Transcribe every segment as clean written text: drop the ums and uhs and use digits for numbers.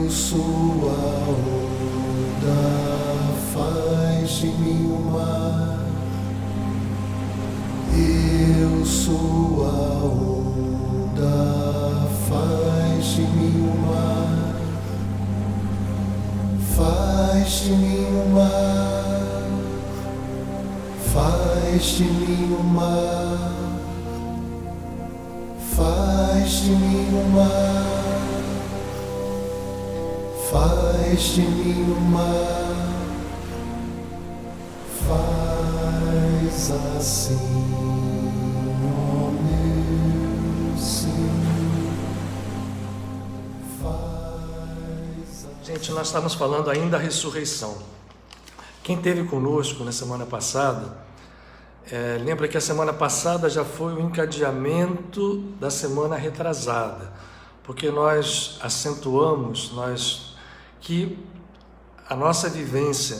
Eu sou a onda, faz de mim o mar. Eu sou a onda, faz de mim o mar. Faz de mim o mar. Faz de mim o mar. Faz de mim o mar. Faz de mim o mar. Faz assim, ó meu Senhor. Faz assim. Gente, nós estamos falando ainda da ressurreição. Quem esteve conosco na semana passada, lembra que a semana passada já foi o encadeamento da semana retrasada, porque nós acentuamos que a nossa vivência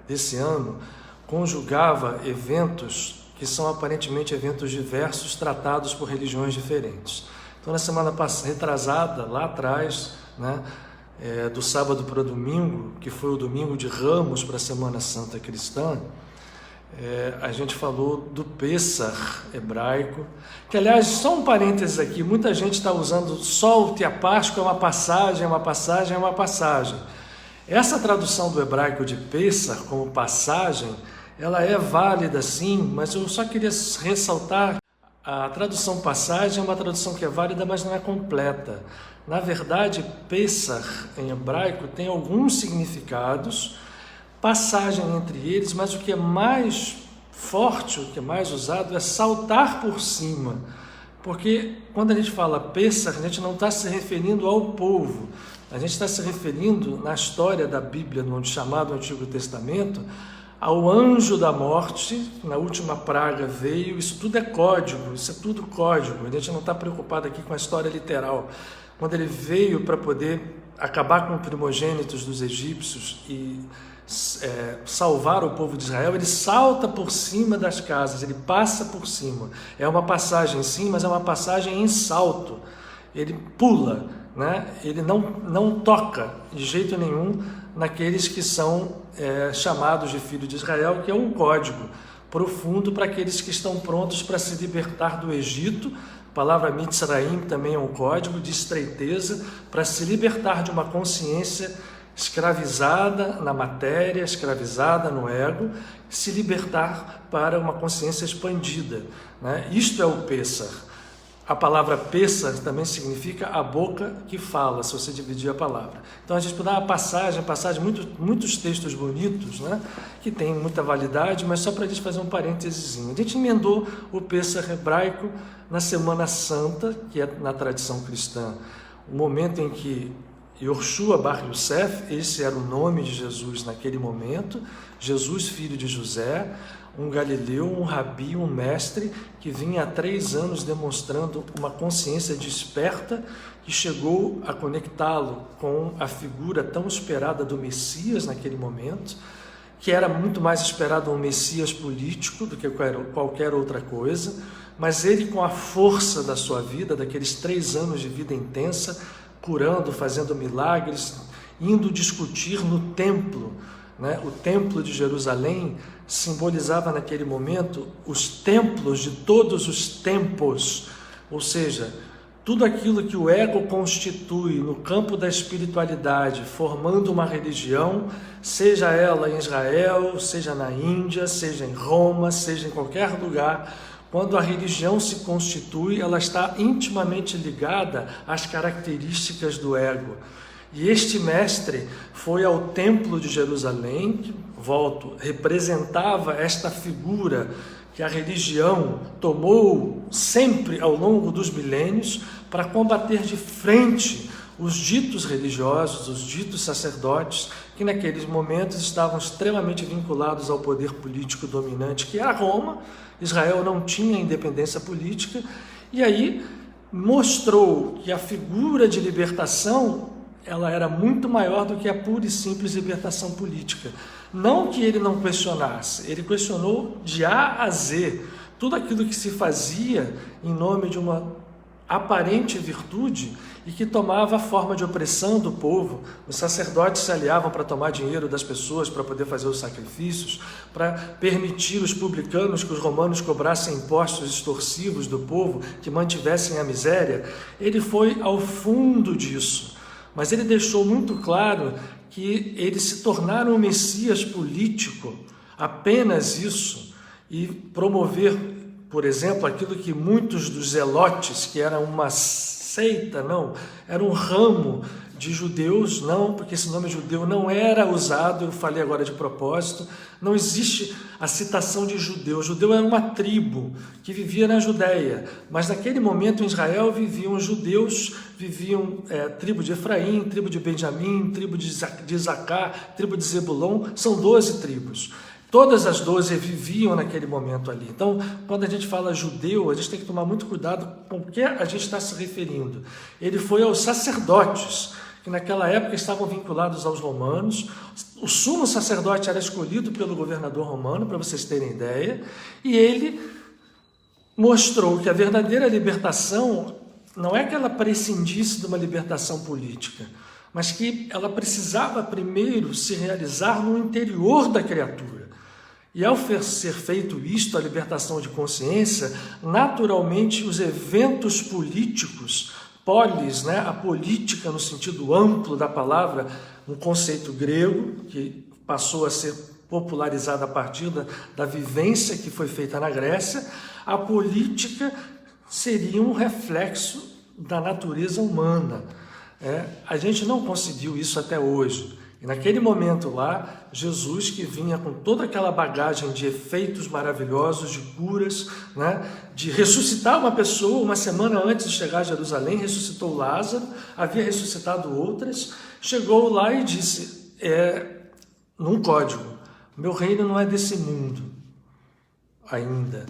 desse ano conjugava eventos que são aparentemente eventos diversos tratados por religiões diferentes. Então, na semana retrasada, lá atrás, né, do sábado para o domingo, que foi o domingo de Ramos para a Semana Santa Cristã, a gente falou do Pêssar hebraico, que, aliás, só um parênteses aqui, muita gente está usando solte a Páscoa, é uma passagem, é uma passagem, é uma passagem. Essa tradução do hebraico de Pêssar como passagem, ela é válida sim, mas eu só queria ressaltar, a tradução passagem é uma tradução que é válida, mas não é completa. Na verdade, Pêssar em hebraico tem alguns significados, passagem entre eles, mas o que é mais forte, o que é mais usado é saltar por cima, porque quando a gente fala Pêssar, a gente não está se referindo ao povo, a gente está se referindo na história da Bíblia, no chamado Antigo Testamento, ao anjo da morte. Na última praga veio, isso tudo é código, isso é tudo código, a gente não está preocupado aqui com a história literal. Quando ele veio para poder acabar com os primogênitos dos egípcios e salvar o povo de Israel, ele salta por cima das casas, ele passa por cima. É uma passagem sim, mas é uma passagem em salto. Ele pula, né? Ele não toca de jeito nenhum naqueles que são chamados de filhos de Israel, que é um código profundo para aqueles que estão prontos para se libertar do Egito. A palavra Mitzraim também é um código de estreiteza para se libertar de uma consciência escravizada na matéria, escravizada no ego, se libertar para uma consciência expandida, né? Isto é o Pêssar. A palavra Pêssar também significa a boca que fala, se você dividir a palavra. Então a gente pode dar uma passagem, muitos textos bonitos, né, que tem muita validade, mas só para a gente fazer um parênteses. A gente emendou o Pêssar hebraico na Semana Santa, que é na tradição cristã, o momento em que Yoshua Bar Yosef, esse era o nome de Jesus naquele momento, Jesus, filho de José, um galileu, um rabi, um mestre, que vinha há 3 anos demonstrando uma consciência desperta, que chegou a conectá-lo com a figura tão esperada do Messias naquele momento, que era muito mais esperado um Messias político do que qualquer outra coisa, mas ele, com a força da sua vida, daqueles 3 anos de vida intensa, curando, fazendo milagres, indo discutir no templo, né? O templo de Jerusalém simbolizava naquele momento os templos de todos os tempos, ou seja, tudo aquilo que o ego constitui no campo da espiritualidade, formando uma religião, seja ela em Israel, seja na Índia, seja em Roma, seja em qualquer lugar. Quando a religião se constitui, ela está intimamente ligada às características do ego. E este mestre foi ao templo de Jerusalém, que, representava esta figura que a religião tomou sempre ao longo dos milênios para combater de frente os ditos religiosos, os ditos sacerdotes, que naqueles momentos estavam extremamente vinculados ao poder político dominante, que era Roma. Israel não tinha independência política, e aí mostrou que a figura de libertação ela era muito maior do que a pura e simples libertação política. Não que ele não questionasse, ele questionou de A a Z tudo aquilo que se fazia em nome de uma aparente virtude e que tomava a forma de opressão do povo. Os sacerdotes se aliavam para tomar dinheiro das pessoas, para poder fazer os sacrifícios, para permitir os publicanos que os romanos cobrassem impostos extorsivos do povo, que mantivessem a miséria. Ele foi ao fundo disso, mas ele deixou muito claro que eles se tornaram um Messias político, apenas isso, e promover, por exemplo, aquilo que muitos dos zelotes, que era uma seita, não, era um ramo de judeus, não, porque esse nome judeu não era usado, eu falei agora de propósito, não existe a citação de judeu. O judeu era uma tribo que vivia na Judéia, mas naquele momento em Israel viviam judeus, tribo de Efraim, tribo de Benjamim, tribo de Isacar, tribo de Zebulon, são 12 tribos. Todas as 12 viviam naquele momento ali. Então, quando a gente fala judeu, a gente tem que tomar muito cuidado com o que a gente está se referindo. Ele foi aos sacerdotes, que naquela época estavam vinculados aos romanos. O sumo sacerdote era escolhido pelo governador romano, para vocês terem ideia, e ele mostrou que a verdadeira libertação não é que ela prescindisse de uma libertação política, mas que ela precisava primeiro se realizar no interior da criatura. E ao ser feito isto, a libertação de consciência, naturalmente os eventos políticos, polis, a política no sentido amplo da palavra, um conceito grego que passou a ser popularizado a partir da vivência que foi feita na Grécia, a política seria um reflexo da natureza humana. A gente não conseguiu isso até hoje. E naquele momento lá, Jesus, que vinha com toda aquela bagagem de efeitos maravilhosos, de curas, de ressuscitar uma pessoa, uma semana antes de chegar a Jerusalém, ressuscitou Lázaro, havia ressuscitado outras, chegou lá e disse, num código, meu reino não é desse mundo ainda.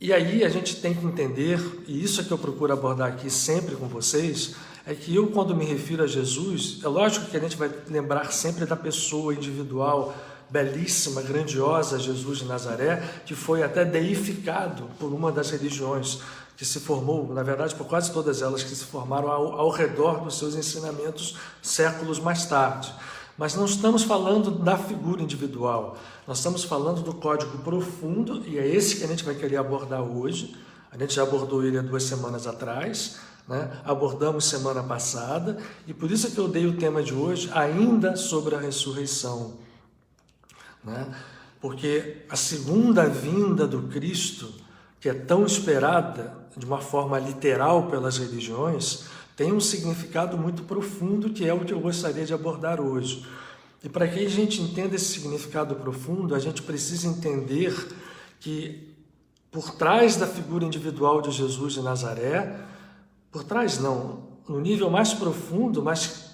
E aí a gente tem que entender, e isso é que eu procuro abordar aqui sempre com vocês, é que eu, quando me refiro a Jesus, é lógico que a gente vai lembrar sempre da pessoa individual, belíssima, grandiosa, Jesus de Nazaré, que foi até deificado por uma das religiões que se formou, na verdade, por quase todas elas que se formaram ao redor dos seus ensinamentos séculos mais tarde. Mas não estamos falando da figura individual, nós estamos falando do código profundo, e é esse que a gente vai querer abordar hoje. A gente já abordou ele há 2 semanas atrás, abordamos semana passada, e por isso é que eu dei o tema de hoje ainda sobre a ressurreição, porque a segunda vinda do Cristo, que é tão esperada de uma forma literal pelas religiões, tem um significado muito profundo, que é o que eu gostaria de abordar hoje. E para que a gente entenda esse significado profundo, a gente precisa entender que por trás da figura individual de Jesus de Nazaré, por trás não, no nível mais profundo, mas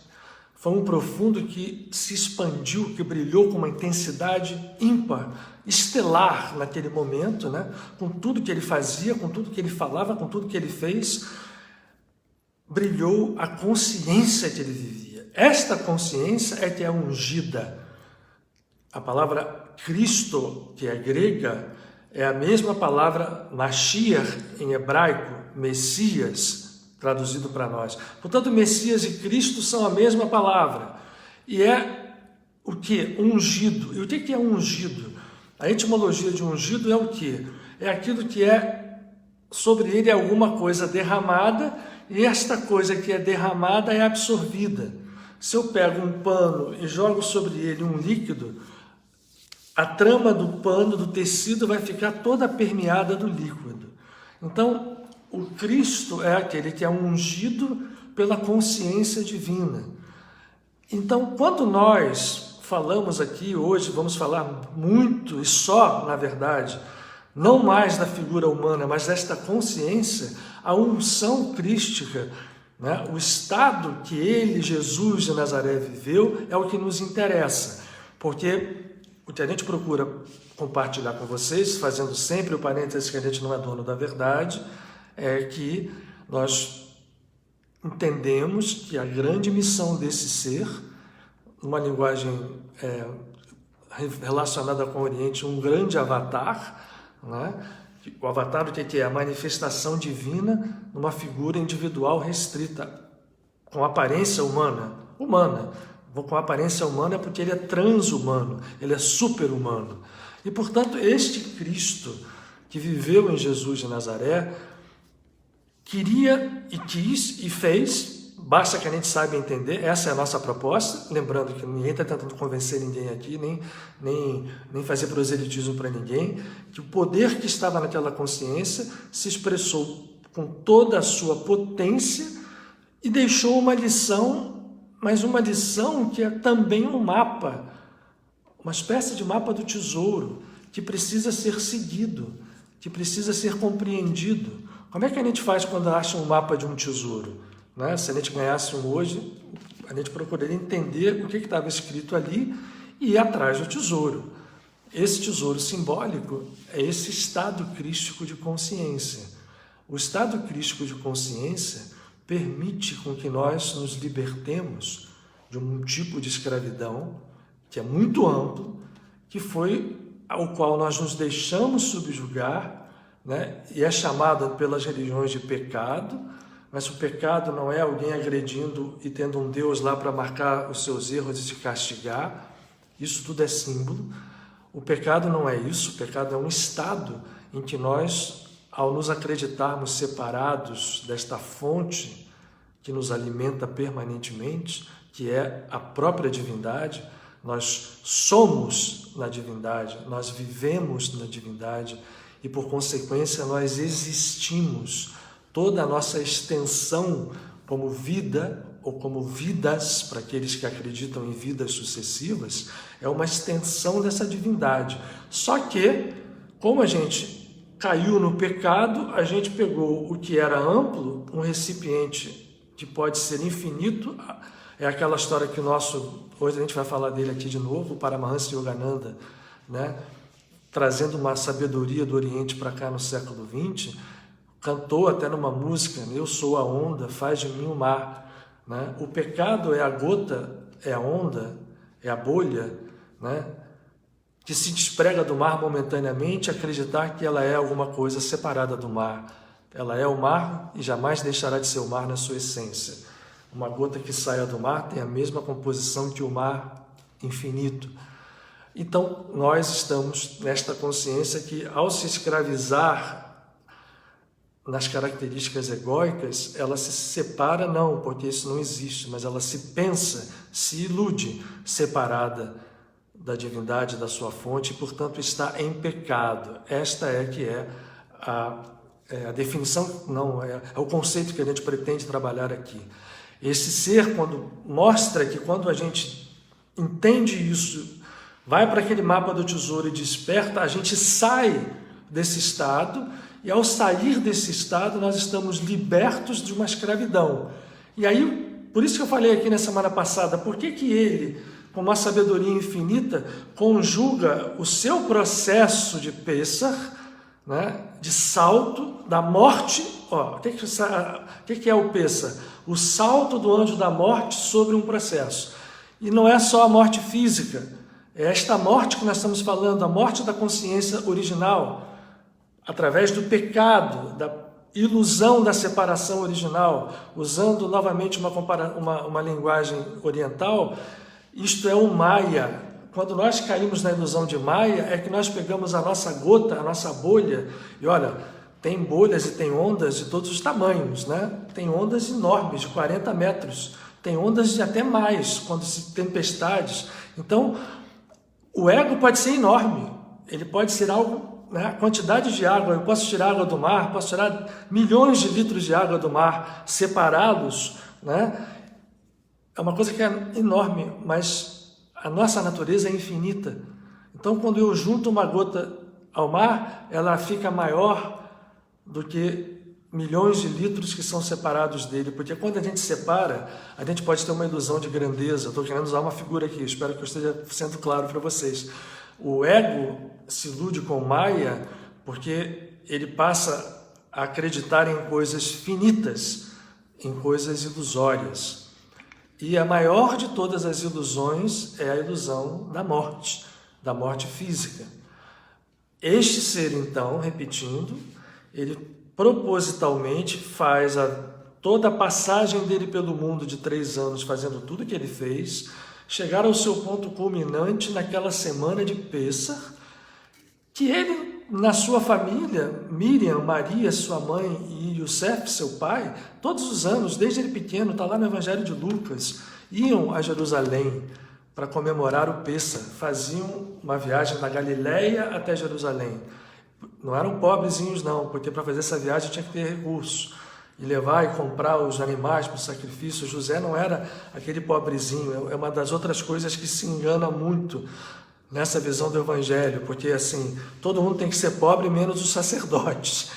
foi um profundo que se expandiu, que brilhou com uma intensidade ímpar, estelar naquele momento, com tudo que ele fazia, com tudo que ele falava, com tudo que ele fez, brilhou a consciência que ele vivia. Esta consciência é que é ungida. A palavra Cristo, que é grega, é a mesma palavra Mashiach em hebraico, Messias, traduzido para nós. Portanto, Messias e Cristo são a mesma palavra. E é o que? Ungido. E o que é ungido? A etimologia de ungido é o que? É aquilo que sobre ele alguma coisa derramada, e esta coisa que é derramada é absorvida. Se eu pego um pano e jogo sobre ele um líquido, a trama do pano, do tecido, vai ficar toda permeada do líquido. Então, o Cristo é aquele que é ungido pela consciência divina. Então, quando nós falamos aqui hoje, vamos falar muito e só, na verdade, não mais da figura humana, mas desta consciência, a unção crística, o estado que ele, Jesus de Nazaré, viveu, é o que nos interessa, porque o que a gente procura compartilhar com vocês, fazendo sempre o parênteses que a gente não é dono da verdade, é que nós entendemos que a grande missão desse ser, numa linguagem relacionada com o Oriente, um grande avatar, O avatar, o que é? A manifestação divina numa figura individual restrita, com aparência humana. Com aparência humana porque ele é transhumano, ele é super-humano. E, portanto, este Cristo que viveu em Jesus de Nazaré, queria e quis e fez, basta que a gente saiba entender, essa é a nossa proposta, lembrando que ninguém está tentando convencer ninguém aqui, nem fazer proselitismo para ninguém, que o poder que estava naquela consciência se expressou com toda a sua potência e deixou uma lição, mas uma lição que é também um mapa, uma espécie de mapa do tesouro, que precisa ser seguido, que precisa ser compreendido. Como é que a gente faz quando acha um mapa de um tesouro? Né? Se a gente ganhasse um hoje, a gente procuraria entender o que estava escrito ali e ir atrás do tesouro. Esse tesouro simbólico é esse estado crístico de consciência. O estado crístico de consciência permite com que nós nos libertemos de um tipo de escravidão que é muito amplo, que foi ao qual nós nos deixamos subjugar, né? E é chamado pelas religiões de pecado, mas o pecado não é alguém agredindo e tendo um Deus lá para marcar os seus erros e te castigar. Isso tudo é símbolo. O pecado não é isso, o pecado é um estado em que nós, ao nos acreditarmos separados desta fonte que nos alimenta permanentemente, que é a própria divindade, nós somos na divindade, nós vivemos na divindade e, por consequência, nós existimos. Toda a nossa extensão como vida ou como vidas, para aqueles que acreditam em vidas sucessivas, é uma extensão dessa divindade. Só que, como a gente caiu no pecado, a gente pegou o que era amplo, um recipiente que pode ser infinito. É aquela história que hoje a gente vai falar dele aqui de novo, o Paramahansa Yogananda, né? Trazendo uma sabedoria do Oriente para cá no século XX, cantou até numa música, eu sou a onda, faz de mim o mar. Né? O pecado é a gota, é a onda, é a bolha, né? Que se desprega do mar momentaneamente, acreditar que ela é alguma coisa separada do mar. Ela é o mar e jamais deixará de ser o mar na sua essência. Uma gota que saia do mar tem a mesma composição que o mar infinito. Então, nós estamos nesta consciência que, ao se escravizar nas características egóicas, ela se separa, não, porque isso não existe, mas ela se pensa, se ilude, separada da divindade, da sua fonte, e, portanto, está em pecado. Esta é que é a definição, não, é o conceito que a gente pretende trabalhar aqui. Esse ser, quando mostra que quando a gente entende isso, vai para aquele mapa do tesouro e desperta, a gente sai desse estado, e ao sair desse estado nós estamos libertos de uma escravidão. E aí, por isso que eu falei aqui na semana passada, por que ele, com uma sabedoria infinita, conjuga o seu processo de Pessah, né, de salto da morte. O que é o Pessah? O salto do anjo da morte sobre um processo. E não é só a morte física, é esta morte que nós estamos falando, a morte da consciência original, através do pecado, da ilusão da separação original, usando novamente uma linguagem oriental, isto é o Maya. Quando nós caímos na ilusão de Maya, é que nós pegamos a nossa gota, a nossa bolha, e olha, tem bolhas e tem ondas de todos os tamanhos, né? Tem ondas enormes, de 40 metros, tem ondas de até mais, quando se tempestades. Então, o ego pode ser enorme, ele pode ser algo, né? A quantidade de água, eu posso tirar água do mar, posso tirar milhões de litros de água do mar, separá-los, né? É uma coisa que é enorme, mas a nossa natureza é infinita. Então, quando eu junto uma gota ao mar, ela fica maior do que milhões de litros que são separados dele, porque quando a gente separa, a gente pode ter uma ilusão de grandeza. Eu estou querendo usar uma figura aqui, espero que eu esteja sendo claro para vocês. O ego se ilude com Maya porque ele passa a acreditar em coisas finitas, em coisas ilusórias. E a maior de todas as ilusões é a ilusão da morte física. Este ser, então, repetindo, ele propositalmente faz toda a passagem dele pelo mundo de 3 anos, fazendo tudo o que ele fez, chegar ao seu ponto culminante naquela semana de Pêssar, que ele, na sua família, Miriam, Maria, sua mãe, e Yosef, seu pai, todos os anos, desde ele pequeno, está lá no Evangelho de Lucas, iam a Jerusalém para comemorar o Pêssar, faziam uma viagem da Galileia até Jerusalém. Não eram pobrezinhos não, porque para fazer essa viagem tinha que ter recurso, e levar e comprar os animais para o sacrifício. José não era aquele pobrezinho, é uma das outras coisas que se engana muito nessa visão do Evangelho, porque assim, todo mundo tem que ser pobre, menos os sacerdotes.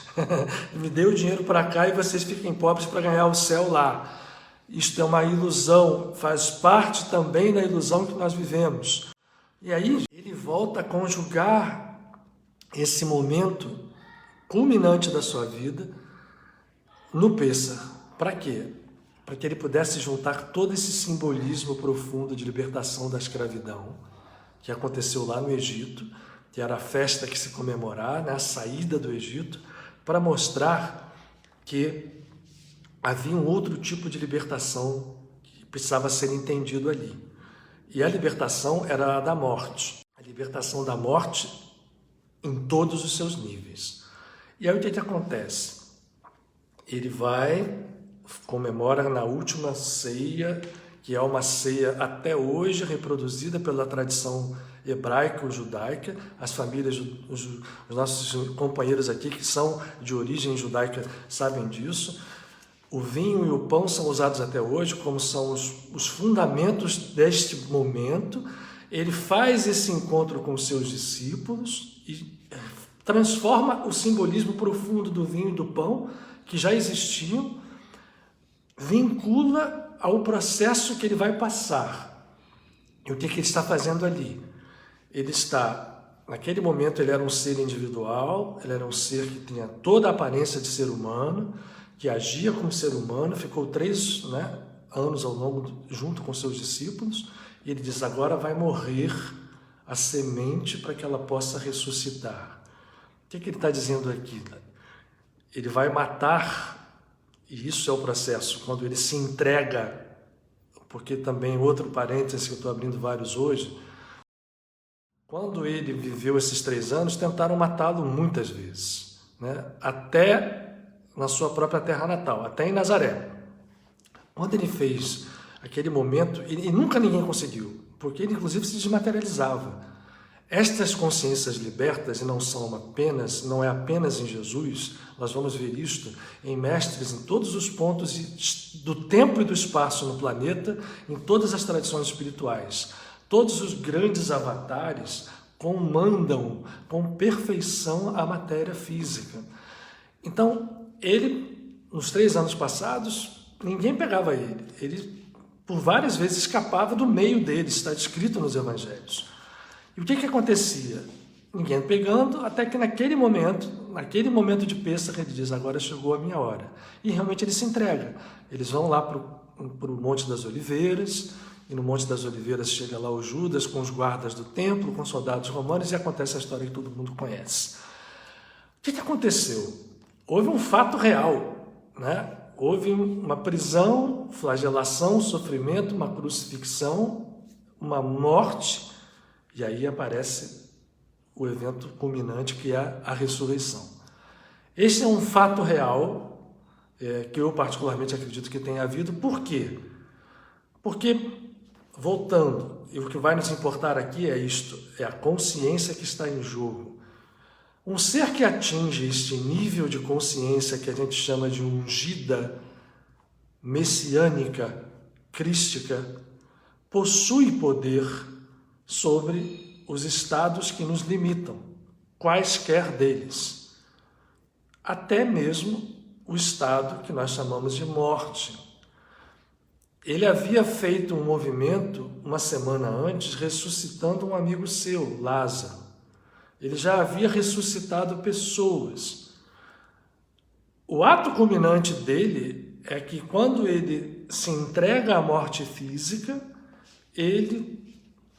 Me dê o dinheiro para cá e vocês fiquem pobres para ganhar o céu lá. Isto é uma ilusão, faz parte também da ilusão que nós vivemos. E aí ele volta a conjugar esse momento culminante da sua vida no Pêssar. Para quê? Para que ele pudesse juntar todo esse simbolismo profundo de libertação da escravidão, que aconteceu lá no Egito, que era a festa que se comemorar, né, a saída do Egito, para mostrar que havia um outro tipo de libertação que precisava ser entendido ali. E a libertação era a da morte. A libertação da morte em todos os seus níveis. E aí o que acontece? Ele comemora na última ceia, que é uma ceia até hoje reproduzida pela tradição hebraica ou judaica. As famílias, os nossos companheiros aqui que são de origem judaica sabem disso. O vinho e o pão são usados até hoje como são os fundamentos deste momento. Ele faz esse encontro com os seus discípulos e transforma o simbolismo profundo do vinho e do pão, que já existiam, vincula ao processo que ele vai passar. E o que ele está fazendo ali? Ele está, naquele momento ele era um ser individual, ele era um ser que tinha toda a aparência de ser humano, que agia como ser humano, ficou 3 anos ao longo, junto com seus discípulos, e ele diz, agora vai morrer a semente para que ela possa ressuscitar. O que ele está dizendo aqui? Ele vai matar, e isso é o processo, quando ele se entrega, porque também outro parêntese que eu estou abrindo vários hoje, quando ele viveu esses 3 anos, tentaram matá-lo muitas vezes, né? Até na sua própria terra natal, até em Nazaré. Quando ele fez aquele momento, e nunca ninguém conseguiu, porque ele inclusive se desmaterializava. Estas consciências libertas, e não é apenas em Jesus, nós vamos ver isto em mestres em todos os pontos do tempo e do espaço no planeta, em todas as tradições espirituais. Todos os grandes avatares comandam com perfeição a matéria física. Então, ele, nos 3 anos passados, ninguém pegava ele. Ele, por várias vezes, escapava do meio deles, está descrito nos evangelhos. E o que acontecia? Ninguém pegando, até que naquele momento de Pêssar, ele diz, agora chegou a minha hora. E realmente ele se entrega. Eles vão lá para o Monte das Oliveiras, e no Monte das Oliveiras chega lá o Judas com os guardas do templo, com soldados romanos, e acontece a história que todo mundo conhece. O que aconteceu? Houve um fato real, né? Houve uma prisão, flagelação, sofrimento, uma crucifixão, uma morte, e aí aparece o evento culminante, que é a ressurreição. Este é um fato real, que eu particularmente acredito que tenha havido. Por quê? Porque, voltando, e o que vai nos importar aqui é isto, é a consciência que está em jogo. Um ser que atinge este nível de consciência que a gente chama de ungida, messiânica, crística, possui poder sobre os estados que nos limitam, quaisquer deles, até mesmo o estado que nós chamamos de morte. Ele havia feito um movimento uma semana antes, ressuscitando um amigo seu, Lázaro. Ele já havia ressuscitado pessoas. O ato culminante dele é que quando ele se entrega à morte física, ele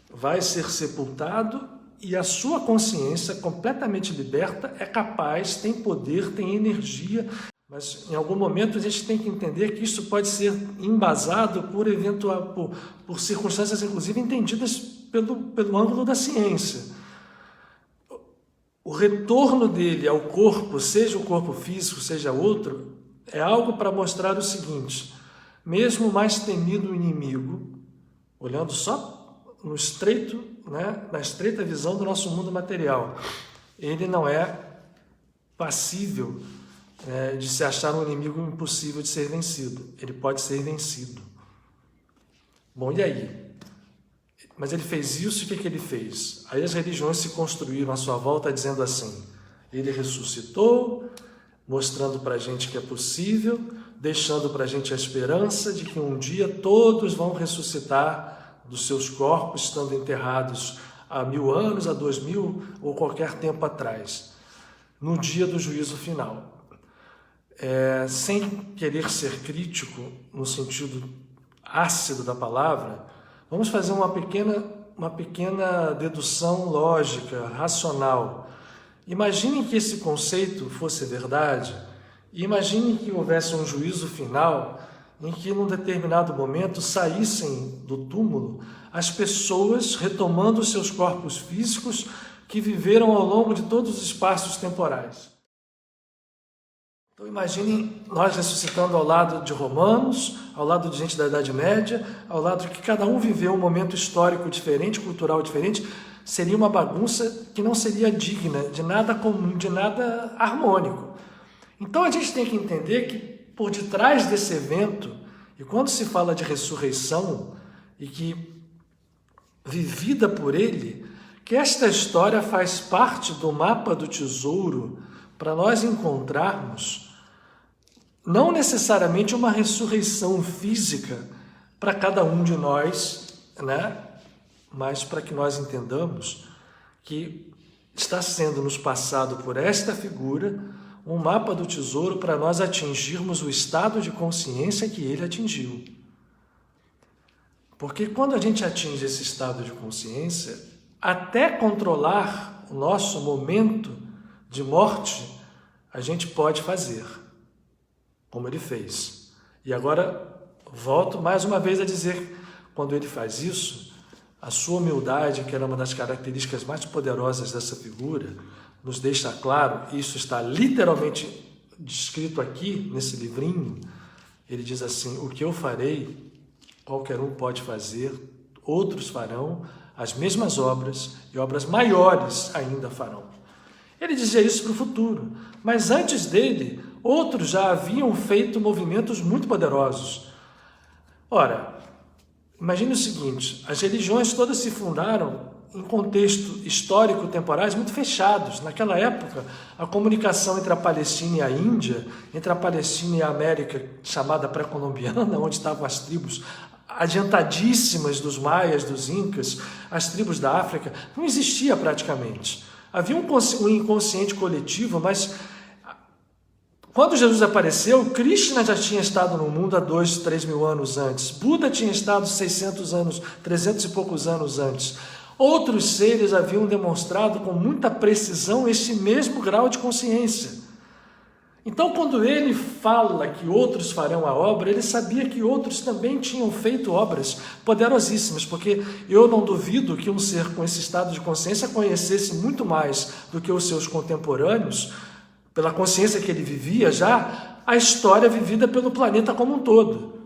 vai ser sepultado e a sua consciência, completamente liberta, é capaz, tem poder, tem energia, mas em algum momento a gente tem que entender que isso pode ser embasado por circunstâncias, inclusive, entendidas pelo ângulo da ciência. O retorno dele ao corpo, seja o corpo físico, seja outro, é algo para mostrar o seguinte: mesmo o mais temido inimigo, olhando só no estreito, na estreita visão do nosso mundo material, ele não é passível de se achar um inimigo impossível de ser vencido. Ele pode ser vencido. Bom, e aí? Mas ele fez isso, e o que ele fez? Aí as religiões se construíram à sua volta dizendo assim: ele ressuscitou, mostrando para a gente que é possível, deixando para a gente a esperança de que um dia todos vão ressuscitar dos seus corpos, estando enterrados há 1000 anos, há 2000 ou qualquer tempo atrás, no dia do juízo final. Sem querer ser crítico no sentido ácido da palavra, vamos fazer uma pequena dedução lógica, racional. Imaginem que esse conceito fosse verdade, e imaginem que houvesse um juízo final em que, num determinado momento, saíssem do túmulo as pessoas retomando seus corpos físicos que viveram ao longo de todos os espaços temporais. Então imaginem nós ressuscitando ao lado de romanos, ao lado de gente da Idade Média, ao lado de que cada um viveu um momento histórico diferente, cultural diferente. Seria uma bagunça que não seria digna de nada comum, de nada harmônico. Então a gente tem que entender que por detrás desse evento, e quando se fala de ressurreição, e que vivida por ele, que esta história faz parte do mapa do tesouro para nós encontrarmos não necessariamente uma ressurreição física para cada um de nós, mas para que nós entendamos que está sendo nos passado por esta figura um mapa do tesouro para nós atingirmos o estado de consciência que ele atingiu. Porque quando a gente atinge esse estado de consciência, até controlar o nosso momento de morte, a gente pode fazer, como ele fez. E agora, volto mais uma vez a dizer, quando ele faz isso, a sua humildade, que era uma das características mais poderosas dessa figura, nos deixa claro, isso está literalmente descrito aqui, nesse livrinho. Ele diz assim: o que eu farei, qualquer um pode fazer, outros farão as mesmas obras, e obras maiores ainda farão. Ele dizia isso para o futuro, mas antes dele, outros já haviam feito movimentos muito poderosos. Ora, imagine o seguinte: as religiões todas se fundaram em contexto histórico temporais muito fechados. Naquela época, a comunicação entre a Palestina e a Índia, entre a Palestina e a América, chamada pré-colombiana, onde estavam as tribos adiantadíssimas dos maias, dos incas, as tribos da África, não existia praticamente. Havia um inconsciente coletivo, mas quando Jesus apareceu, Krishna já tinha estado no mundo há 2, 3 mil anos antes. Buda tinha estado 600 anos, 300 e poucos anos antes. Outros seres haviam demonstrado com muita precisão esse mesmo grau de consciência. Então, quando ele fala que outros farão a obra, ele sabia que outros também tinham feito obras poderosíssimas, porque eu não duvido que um ser com esse estado de consciência conhecesse muito mais do que os seus contemporâneos, pela consciência que ele vivia já, a história vivida pelo planeta como um todo.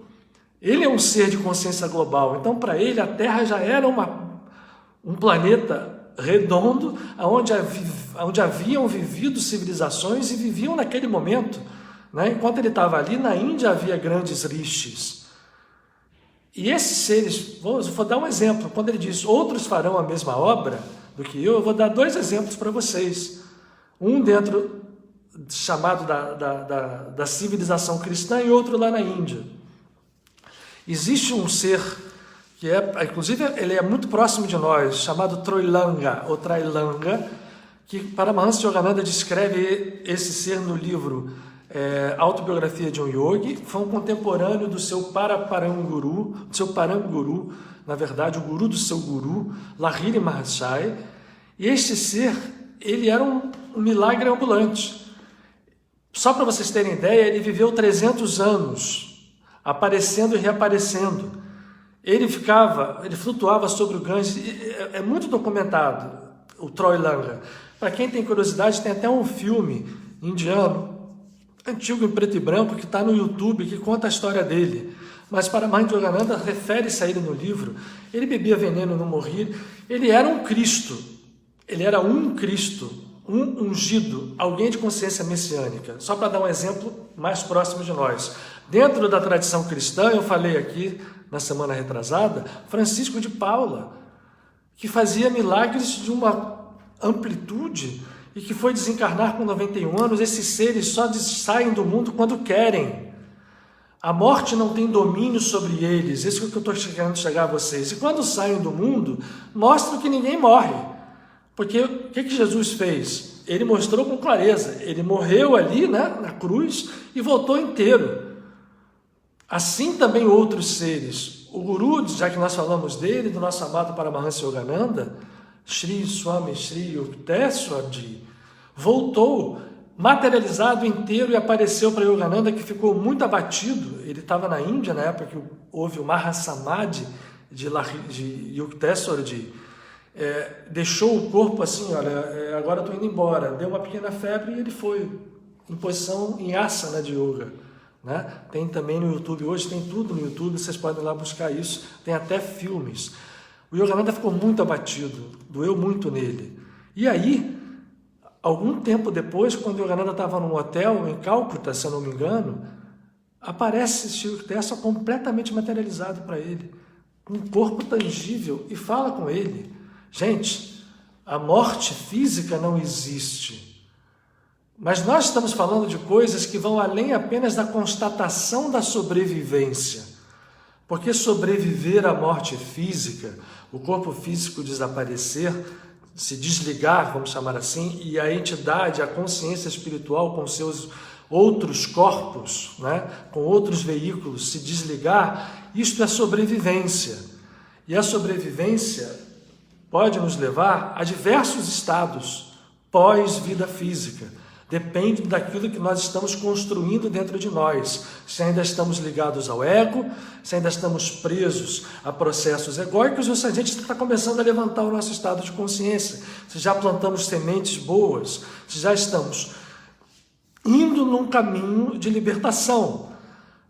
Ele é um ser de consciência global, então para ele a Terra já era um planeta redondo, onde haviam vivido civilizações e viviam naquele momento. Enquanto ele estava ali, na Índia havia grandes rishis. E esses seres, vou dar um exemplo, quando ele diz outros farão a mesma obra do que eu vou dar 2 exemplos para vocês. Um dentro, chamado da civilização cristã, e outro lá na Índia. Existe um ser que inclusive ele é muito próximo de nós, chamado Troilanga, ou Trailanga, que Paramahansa Yogananda descreve esse ser no livro Autobiografia de um Yogi. Foi um contemporâneo do seu Paraparanguru, do seu Paranguru, na verdade o guru do seu guru, Lahiri Mahasaya, E este ser, ele era um milagre ambulante. Só para vocês terem ideia, ele viveu 300 anos, aparecendo e reaparecendo. Ele flutuava sobre o Ganges, é muito documentado, o Troy Langa. Para quem tem curiosidade, tem até um filme indiano, antigo em preto e branco, que está no YouTube, que conta a história dele. Mas Paramahansa Yogananda refere-se a ele no livro. Ele bebia veneno e não morria. Ele era um Cristo. Ele era um Cristo, um ungido, alguém de consciência messiânica. Só para dar um exemplo mais próximo de nós. Dentro da tradição cristã, eu falei aqui na semana retrasada, Francisco de Paula, que fazia milagres de uma amplitude e que foi desencarnar com 91 anos. Esses seres só saem do mundo quando querem. A morte não tem domínio sobre eles. Isso é o que eu estou querendo chegar a vocês. E quando saem do mundo, mostram que ninguém morre. Porque o que Jesus fez? Ele mostrou com clareza. Ele morreu ali, né, na cruz e voltou inteiro. Assim também outros seres. O Guru, já que nós falamos dele, do nosso amado Paramahansa Yogananda, Sri Swami Sri Yukteswarji, voltou materializado inteiro e apareceu para Yogananda, que ficou muito abatido. Ele estava na Índia na época que houve o Mahasamadhi de Yukteswarji. Deixou o corpo assim, olha, agora estou indo embora. Deu uma pequena febre e ele foi em posição em asana de yoga. Né? Tem também no YouTube, hoje tem tudo no YouTube, vocês podem ir lá buscar isso, tem até filmes. O Yogananda ficou muito abatido, doeu muito nele. E aí, algum tempo depois, quando o Yogananda estava num hotel em Cálcuta, se eu não me engano, aparece Sri Yukteswar completamente materializado para ele, com um corpo tangível, e fala com ele. Gente, a morte física não existe. Mas nós estamos falando de coisas que vão além apenas da constatação da sobrevivência. Porque sobreviver à morte física, o corpo físico desaparecer, se desligar, vamos chamar assim, e a entidade, a consciência espiritual com seus outros corpos, né, com outros veículos, se desligar, isto é sobrevivência. E a sobrevivência pode nos levar a diversos estados pós-vida física. Depende daquilo que nós estamos construindo dentro de nós. Se ainda estamos ligados ao ego, se ainda estamos presos a processos egóicos, ou se a gente está começando a levantar o nosso estado de consciência, se já plantamos sementes boas, se já estamos indo num caminho de libertação.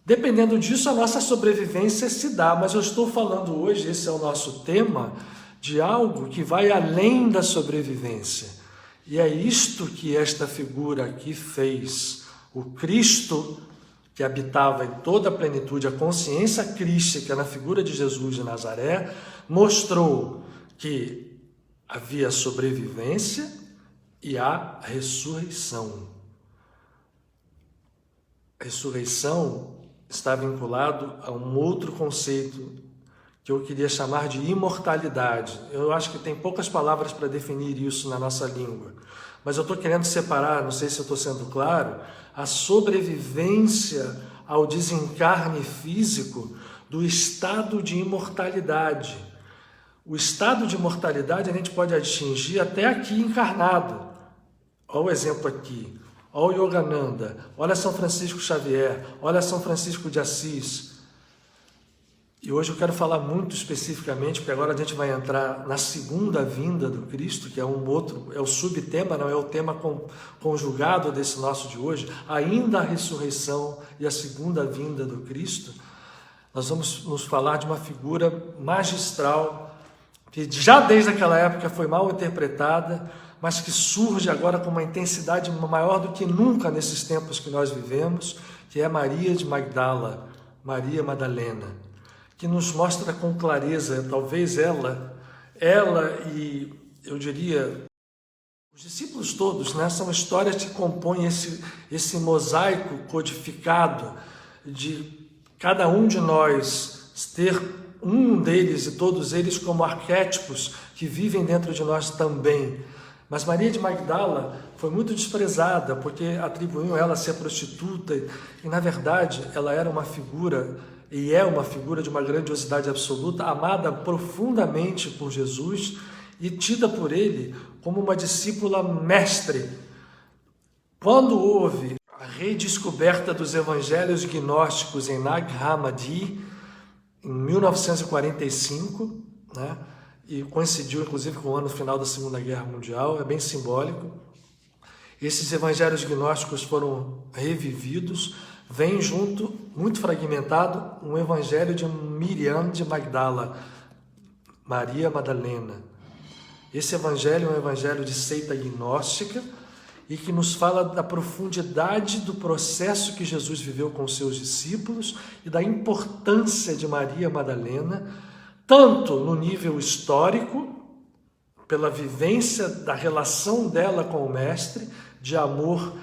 Dependendo disso, a nossa sobrevivência se dá. Mas eu estou falando hoje, esse é o nosso tema, de algo que vai além da sobrevivência. E é isto que esta figura aqui fez. O Cristo, que habitava em toda a plenitude, a consciência crística na figura de Jesus de Nazaré, mostrou que havia sobrevivência e a ressurreição. A ressurreição está vinculado a um outro conceito que eu queria chamar de imortalidade. Eu acho que tem poucas palavras para definir isso na nossa língua, mas eu estou querendo separar, não sei se eu estou sendo claro, a sobrevivência ao desencarne físico do estado de imortalidade. O estado de imortalidade a gente pode atingir até aqui encarnado. Olha o exemplo aqui, olha o Yogananda, olha São Francisco Xavier, olha São Francisco de Assis. E hoje eu quero falar muito especificamente, porque agora a gente vai entrar na segunda vinda do Cristo, que é é o subtema, não é o tema conjugado desse nosso de hoje, ainda a ressurreição e a segunda vinda do Cristo. Nós vamos nos falar de uma figura magistral, que já desde aquela época foi mal interpretada, mas que surge agora com uma intensidade maior do que nunca nesses tempos que nós vivemos, que é Maria de Magdala, Maria Madalena, que nos mostra com clareza, talvez ela e, eu diria, os discípulos todos, né, são histórias que compõem esse mosaico codificado de cada um de nós ter um deles e todos eles como arquétipos que vivem dentro de nós também. Mas Maria de Magdala foi muito desprezada porque atribuíam ela a ser prostituta e, na verdade, ela era uma figura e é uma figura de uma grandiosidade absoluta, amada profundamente por Jesus e tida por ele como uma discípula mestre. Quando houve a redescoberta dos evangelhos gnósticos em Nag Hammadi, em 1945, né, e coincidiu inclusive com o ano final da Segunda Guerra Mundial, é bem simbólico, esses evangelhos gnósticos foram revividos, vem junto, muito fragmentado, um evangelho de Miriam de Magdala, Maria Madalena. Esse evangelho é um evangelho de seita gnóstica e que nos fala da profundidade do processo que Jesus viveu com os seus discípulos e da importância de Maria Madalena, tanto no nível histórico, pela vivência da relação dela com o Mestre, de amor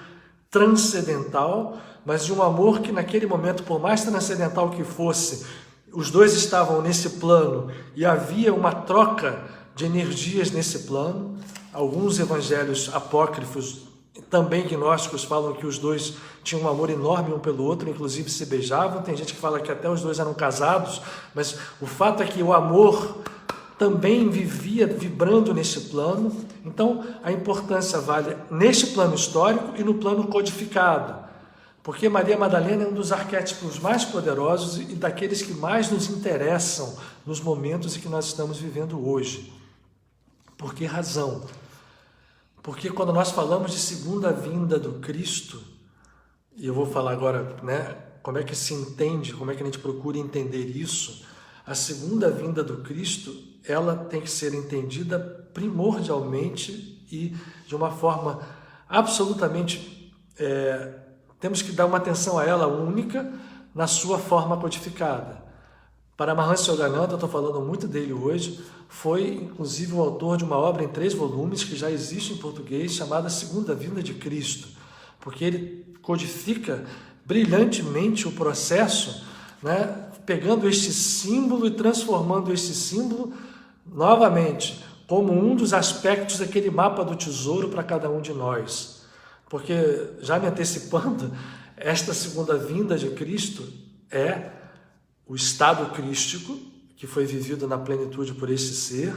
transcendental, mas de um amor que naquele momento, por mais transcendental que fosse, os dois estavam nesse plano e havia uma troca de energias nesse plano. Alguns evangelhos apócrifos, também gnósticos, falam que os dois tinham um amor enorme um pelo outro, inclusive se beijavam. Tem gente que fala que até os dois eram casados, mas o fato é que o amor também vivia vibrando nesse plano. Então, a importância vale neste plano histórico e no plano codificado, porque Maria Madalena é um dos arquétipos mais poderosos e daqueles que mais nos interessam nos momentos em que nós estamos vivendo hoje. Por que razão? Porque quando nós falamos de segunda vinda do Cristo, e eu vou falar agora, né, como é que se entende, como é que a gente procura entender isso, a segunda vinda do Cristo, ela tem que ser entendida primordialmente e de uma forma absolutamente, temos que dar uma atenção a ela única na sua forma codificada. Paramahansa Yogananda, eu estou falando muito dele hoje, foi inclusive o autor de uma obra em 3 volumes que já existe em português, chamada Segunda Vinda de Cristo, porque ele codifica brilhantemente o processo, né, pegando este símbolo e transformando este símbolo novamente como um dos aspectos daquele mapa do tesouro para cada um de nós. Porque, já me antecipando, esta segunda vinda de Cristo é o estado crístico que foi vivido na plenitude por esse ser,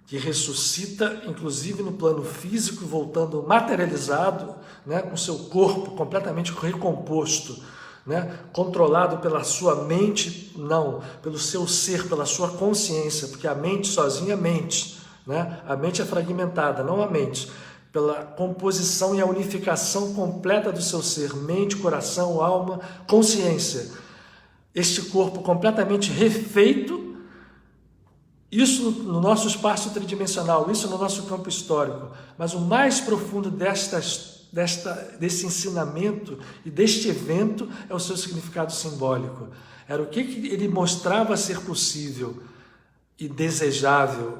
que ressuscita, inclusive no plano físico, voltando materializado, né, com seu corpo completamente recomposto, né, controlado pela sua mente, não, pelo seu ser, pela sua consciência, porque a mente sozinha é mente, né? A mente é fragmentada, não a mente, pela composição e a unificação completa do seu ser, mente, coração, alma, consciência. Este corpo completamente refeito, isso no nosso espaço tridimensional, isso no nosso campo histórico, mas o mais profundo desse ensinamento e deste evento é o seu significado simbólico. Era o que ele mostrava ser possível e desejável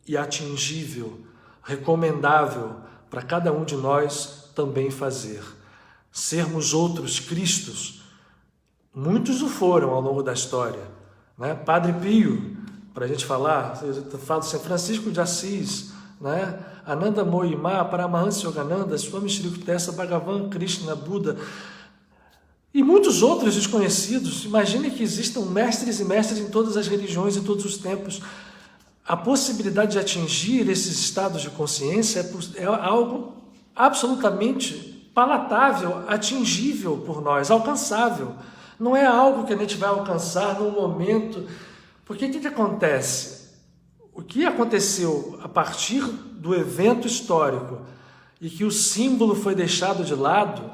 e atingível, recomendável para cada um de nós também fazer. Sermos outros Cristos. Muitos o foram ao longo da história, né? Padre Pio, para a gente falar, eu falo de São Francisco de Assis, né? Ananda Moyima, Paramahansa Yogananda, Swami Shri Yukteswar, Bhagavan Krishna, Buda e muitos outros desconhecidos. Imagine que existam mestres e mestres em todas as religiões, em todos os tempos. A possibilidade de atingir esses estados de consciência é algo absolutamente palatável, atingível por nós, alcançável. Não é algo que a gente vai alcançar num momento. Porque o que acontece? O que aconteceu a partir do evento histórico e que o símbolo foi deixado de lado,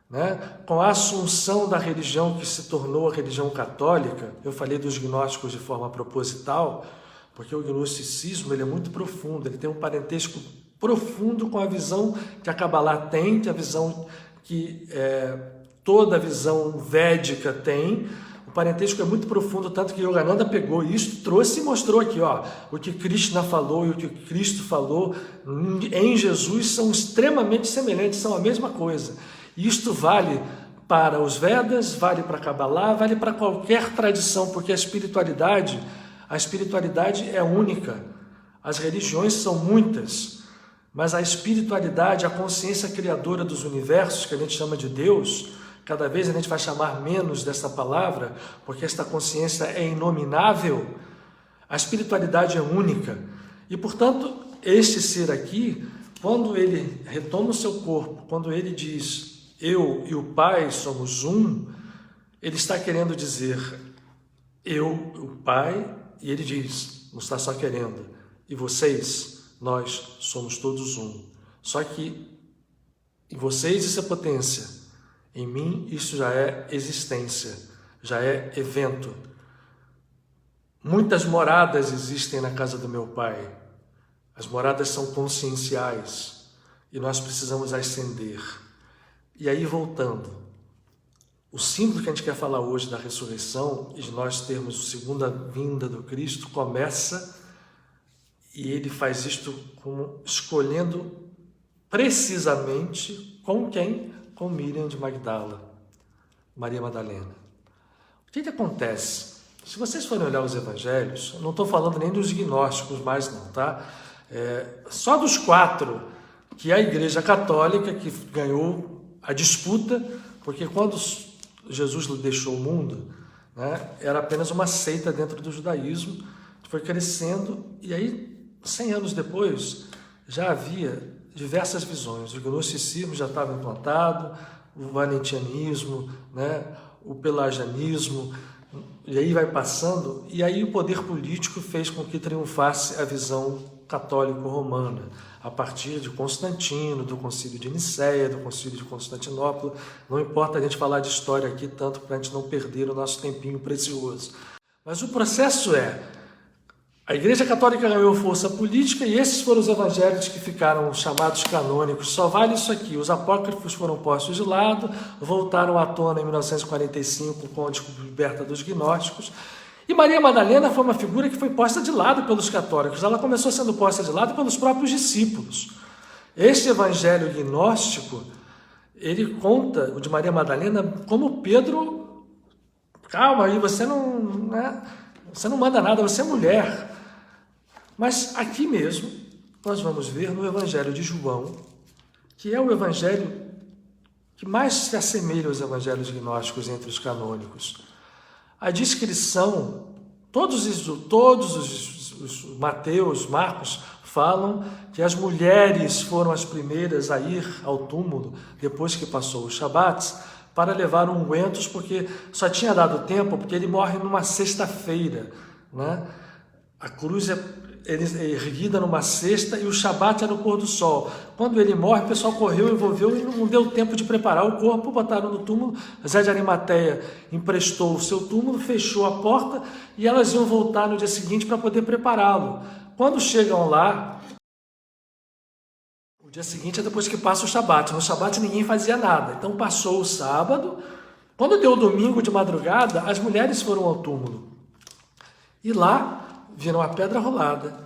né, com a assunção da religião que se tornou a religião católica, eu falei dos gnósticos de forma proposital, porque o gnosticismo ele é muito profundo, ele tem um parentesco profundo com a visão que a Kabbalah tem, que a visão que toda a visão védica tem. O parentesco é muito profundo, tanto que Yogananda pegou isso, trouxe e mostrou aqui, ó, o que Krishna falou e o que Cristo falou em Jesus são extremamente semelhantes, são a mesma coisa. E isto vale para os Vedas, vale para a Kabbalah, vale para qualquer tradição, porque a espiritualidade é única. As religiões são muitas, mas a espiritualidade, a consciência criadora dos universos, que a gente chama de Deus, cada vez a gente vai chamar menos dessa palavra, porque esta consciência é inominável. A espiritualidade é única. E, portanto, este ser aqui, quando ele retoma o seu corpo, quando ele diz, eu e o Pai somos um, ele está querendo dizer, eu, o Pai, e ele diz, não está só querendo, e vocês, nós somos todos um. Só que em vocês isso é potência, em mim isso já é existência, já é evento. Muitas moradas existem na casa do meu Pai. As moradas são conscienciais e nós precisamos ascender. E aí, voltando, o símbolo que a gente quer falar hoje da ressurreição e de nós termos a segunda vinda do Cristo começa, e ele faz isto escolhendo precisamente com quem? Com Miriam de Magdala, Maria Madalena. O que acontece? Se vocês forem olhar os evangelhos, não estou falando nem dos gnósticos mais não, tá? Só dos 4 que a Igreja Católica que ganhou a disputa, porque quando Jesus deixou o mundo, né, era apenas uma seita dentro do judaísmo, foi crescendo, e aí, 100 anos depois, já havia diversas visões. O gnosticismo já estava implantado, o valentianismo, né, o pelagianismo, e aí vai passando, e aí o poder político fez com que triunfasse a visão católico-romana, a partir de Constantino, do Concílio de Nicéia, do Concílio de Constantinopla. Não importa a gente falar de história aqui, tanto para a gente não perder o nosso tempinho precioso. Mas o processo a Igreja Católica ganhou força política e esses foram os evangelhos que ficaram chamados canônicos. Só vale isso aqui. Os apócrifos foram postos de lado, voltaram à tona em 1945 com a descoberta dos gnósticos. E Maria Madalena foi uma figura que foi posta de lado pelos católicos. Ela começou sendo posta de lado pelos próprios discípulos. Este evangelho gnóstico, ele conta, o de Maria Madalena, como Pedro, calma aí, você não manda nada, você é mulher. Mas aqui mesmo, nós vamos ver no Evangelho de João, que é o evangelho que mais se assemelha aos evangelhos gnósticos entre os canônicos. A descrição, todos os Mateus, Marcos, falam que as mulheres foram as primeiras a ir ao túmulo, depois que passou o Shabat, para levar ungüentos, porque só tinha dado tempo, porque ele morre numa sexta-feira, né? A cruz é erguida numa cesta e o Shabat é no pôr do sol. Quando ele morre, o pessoal correu, envolveu e não deu tempo de preparar o corpo, botaram no túmulo. Zé de Arimateia emprestou o seu túmulo, fechou a porta e elas iam voltar no dia seguinte para poder prepará-lo. Quando chegam lá, o dia seguinte é depois que passa o Shabat. No Shabat ninguém fazia nada. Então passou o sábado. Quando deu o domingo de madrugada, as mulheres foram ao túmulo. E lá viram a pedra rolada,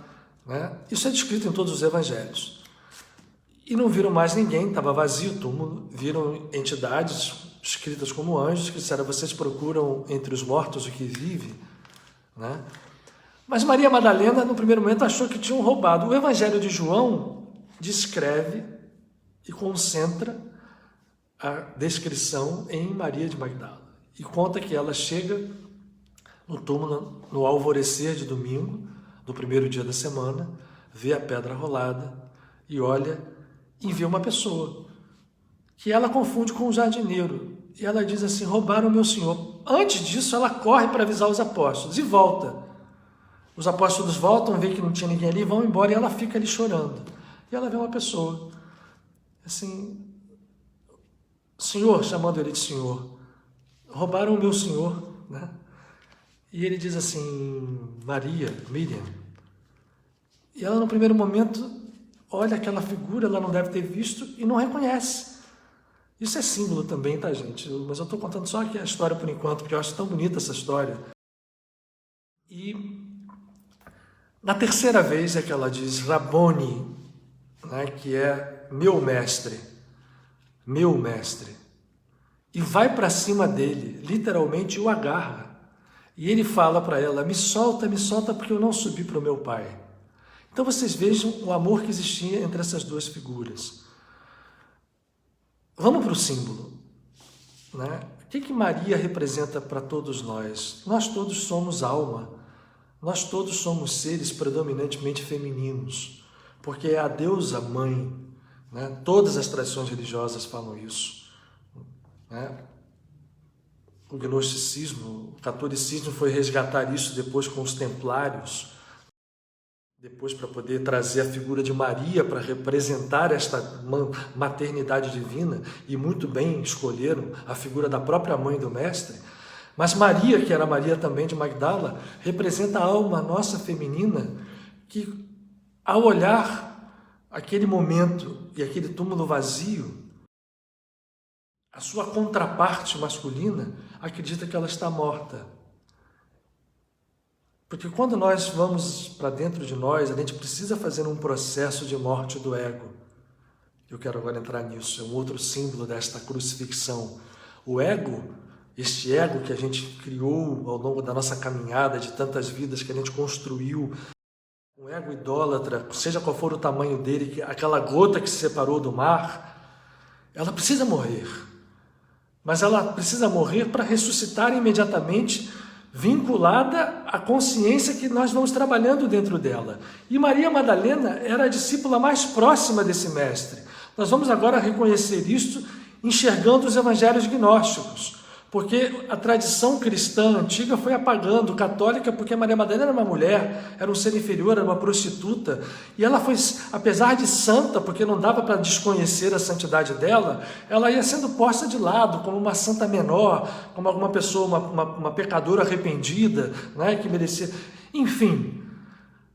né? Isso é descrito em todos os evangelhos. E não viram mais ninguém, estava vazio o túmulo. Viram entidades escritas como anjos que disseram: vocês procuram entre os mortos o que vive, né? Mas Maria Madalena, no primeiro momento, achou que tinham roubado. O Evangelho de João descreve e concentra a descrição em Maria de Magdala. E conta que ela chega no túmulo no alvorecer de domingo, do primeiro dia da semana, vê a pedra rolada e olha e vê uma pessoa que ela confunde com um jardineiro. E ela diz assim: roubaram o meu senhor. Antes disso, ela corre para avisar os apóstolos e volta. Os apóstolos voltam, veem que não tinha ninguém ali, vão embora e ela fica ali chorando. E ela vê uma pessoa, assim, senhor, chamando ele de senhor, roubaram o meu senhor, né? E ele diz assim: Maria, Miriam. E ela, no primeiro momento, olha aquela figura, ela não deve ter visto e não reconhece. Isso é símbolo também, tá, gente? Mas eu estou contando só aqui a história por enquanto, porque eu acho tão bonita essa história. E na terceira vez é que ela diz Rabboni, né, que é meu mestre, meu mestre. E vai para cima dele, literalmente o agarra. E ele fala para ela: me solta, porque eu não subi para o meu pai. Então vocês vejam o amor que existia entre essas duas figuras. Vamos para o símbolo, né? O que Maria representa para todos nós? Nós todos somos alma. Nós todos somos seres predominantemente femininos, porque é a deusa mãe, né? Todas as tradições religiosas falam isso, né? O gnosticismo, o catolicismo foi resgatar isso depois com os templários, depois para poder trazer a figura de Maria para representar esta maternidade divina, e muito bem escolheram a figura da própria mãe do Mestre. Mas Maria, que era Maria também de Magdala, representa a alma nossa feminina, que ao olhar aquele momento e aquele túmulo vazio, a sua contraparte masculina acredita que ela está morta. Porque quando nós vamos para dentro de nós, a gente precisa fazer um processo de morte do ego. Eu quero agora entrar nisso, é um outro símbolo desta crucifixão. O ego, este ego que a gente criou ao longo da nossa caminhada, de tantas vidas que a gente construiu, um ego idólatra, seja qual for o tamanho dele, aquela gota que se separou do mar, ela precisa morrer. Mas ela precisa morrer para ressuscitar imediatamente, vinculada à consciência que nós vamos trabalhando dentro dela. E Maria Madalena era a discípula mais próxima desse mestre. Nós vamos agora reconhecer isso enxergando os evangelhos gnósticos, porque a tradição cristã antiga foi apagando, católica, porque Maria Madalena era uma mulher, era um ser inferior, era uma prostituta, e ela foi, apesar de santa, porque não dava para desconhecer a santidade dela, ela ia sendo posta de lado, como uma santa menor, como alguma pessoa, uma pecadora arrependida, né, que merecia, enfim.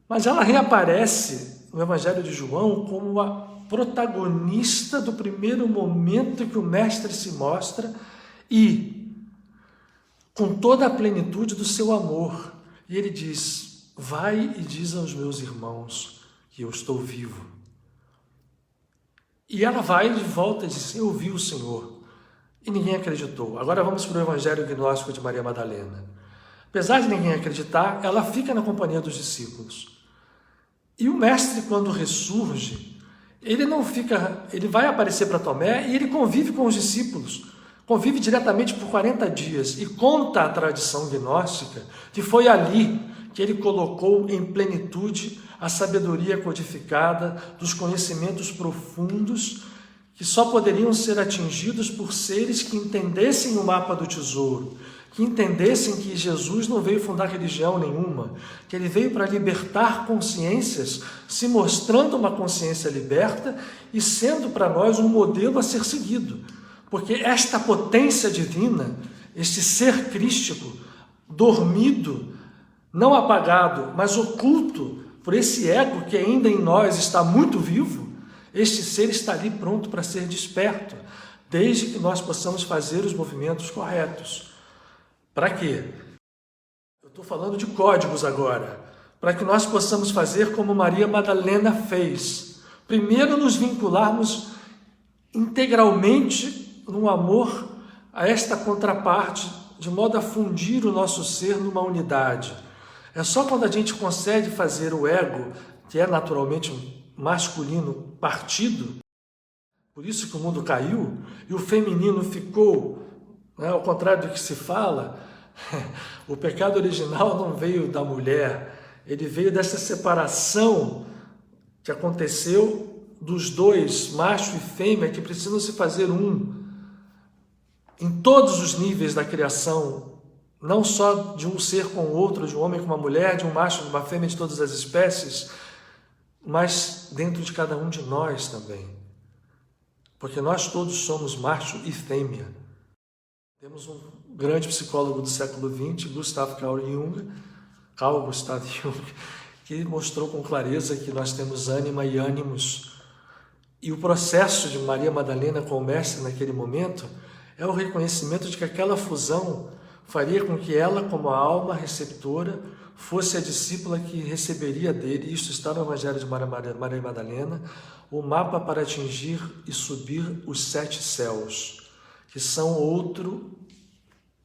Mas ela reaparece no Evangelho de João como a protagonista do primeiro momento que o Mestre se mostra, e com toda a plenitude do seu amor. E ele diz: vai e diz aos meus irmãos que eu estou vivo. E ela vai de volta e diz: eu vi o Senhor. E ninguém acreditou. Agora vamos para o Evangelho gnóstico de Maria Madalena. Apesar de ninguém acreditar, ela fica na companhia dos discípulos. E o Mestre, quando ressurge, ele não fica, ele vai aparecer para Tomé e ele convive com os discípulos. Convive diretamente por 40 dias e conta a tradição gnóstica que foi ali que ele colocou em plenitude a sabedoria codificada dos conhecimentos profundos que só poderiam ser atingidos por seres que entendessem o mapa do tesouro, que entendessem que Jesus não veio fundar religião nenhuma, que ele veio para libertar consciências, se mostrando uma consciência liberta e sendo para nós um modelo a ser seguido. Porque esta potência divina, este ser crístico, dormido, não apagado, mas oculto por esse ego que ainda em nós está muito vivo, este ser está ali pronto para ser desperto, desde que nós possamos fazer os movimentos corretos. Para quê? Eu estou falando de códigos agora, para que nós possamos fazer como Maria Madalena fez. Primeiro nos vincularmos integralmente no amor a esta contraparte, de modo a fundir o nosso ser numa unidade. É só quando a gente consegue fazer o ego, que é naturalmente masculino, partido, por isso que o mundo caiu, e o feminino ficou, né, ao contrário do que se fala, o pecado original não veio da mulher, ele veio dessa separação que aconteceu dos dois, macho e fêmea, que precisam se fazer um, em todos os níveis da criação, não só de um ser com o outro, de um homem com uma mulher, de um macho, de uma fêmea, de todas as espécies, mas dentro de cada um de nós também. Porque nós todos somos macho e fêmea. Temos um grande psicólogo do século XX, Carl Gustav Jung, que mostrou com clareza que nós temos ânima e ânimos. E o processo de Maria Madalena com o Mestre naquele momento é o reconhecimento de que aquela fusão faria com que ela, como a alma receptora, fosse a discípula que receberia dele, isso está no Evangelho de Maria Madalena, o mapa para atingir e subir os 7 céus, que são outro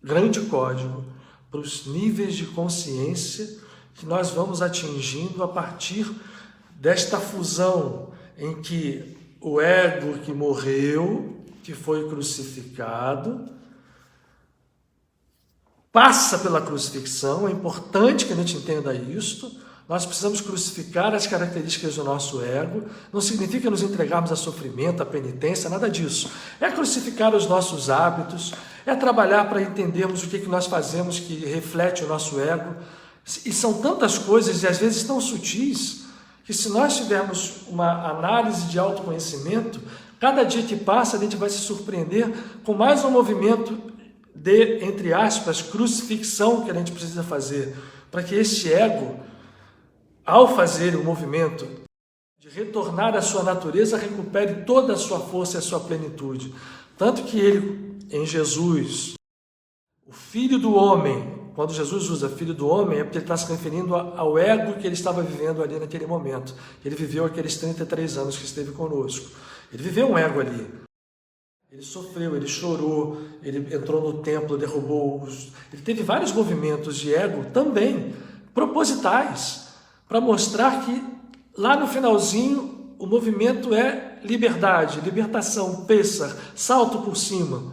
grande código para os níveis de consciência que nós vamos atingindo a partir desta fusão em que o ego que morreu, que foi crucificado, passa pela crucifixão, é importante que a gente entenda isto. Nós precisamos crucificar as características do nosso ego, não significa nos entregarmos a sofrimento, a penitência, nada disso. É crucificar os nossos hábitos, é trabalhar para entendermos o que nós fazemos que reflete o nosso ego. E são tantas coisas e às vezes tão sutis, que se nós tivermos uma análise de autoconhecimento, cada dia que passa a gente vai se surpreender com mais um movimento de, entre aspas, crucifixão que a gente precisa fazer, para que este ego, ao fazer o movimento de retornar à sua natureza, recupere toda a sua força e a sua plenitude. Tanto que ele, em Jesus, o Filho do Homem, quando Jesus usa Filho do Homem, é porque ele está se referindo ao ego que ele estava vivendo ali naquele momento. Ele viveu aqueles 33 anos que esteve conosco. Ele viveu um ego ali. Ele sofreu, ele chorou, ele entrou no templo, derrubou os... Ele teve vários movimentos de ego também, propositais, para mostrar que lá no finalzinho o movimento é liberdade, libertação, pêssar, salto por cima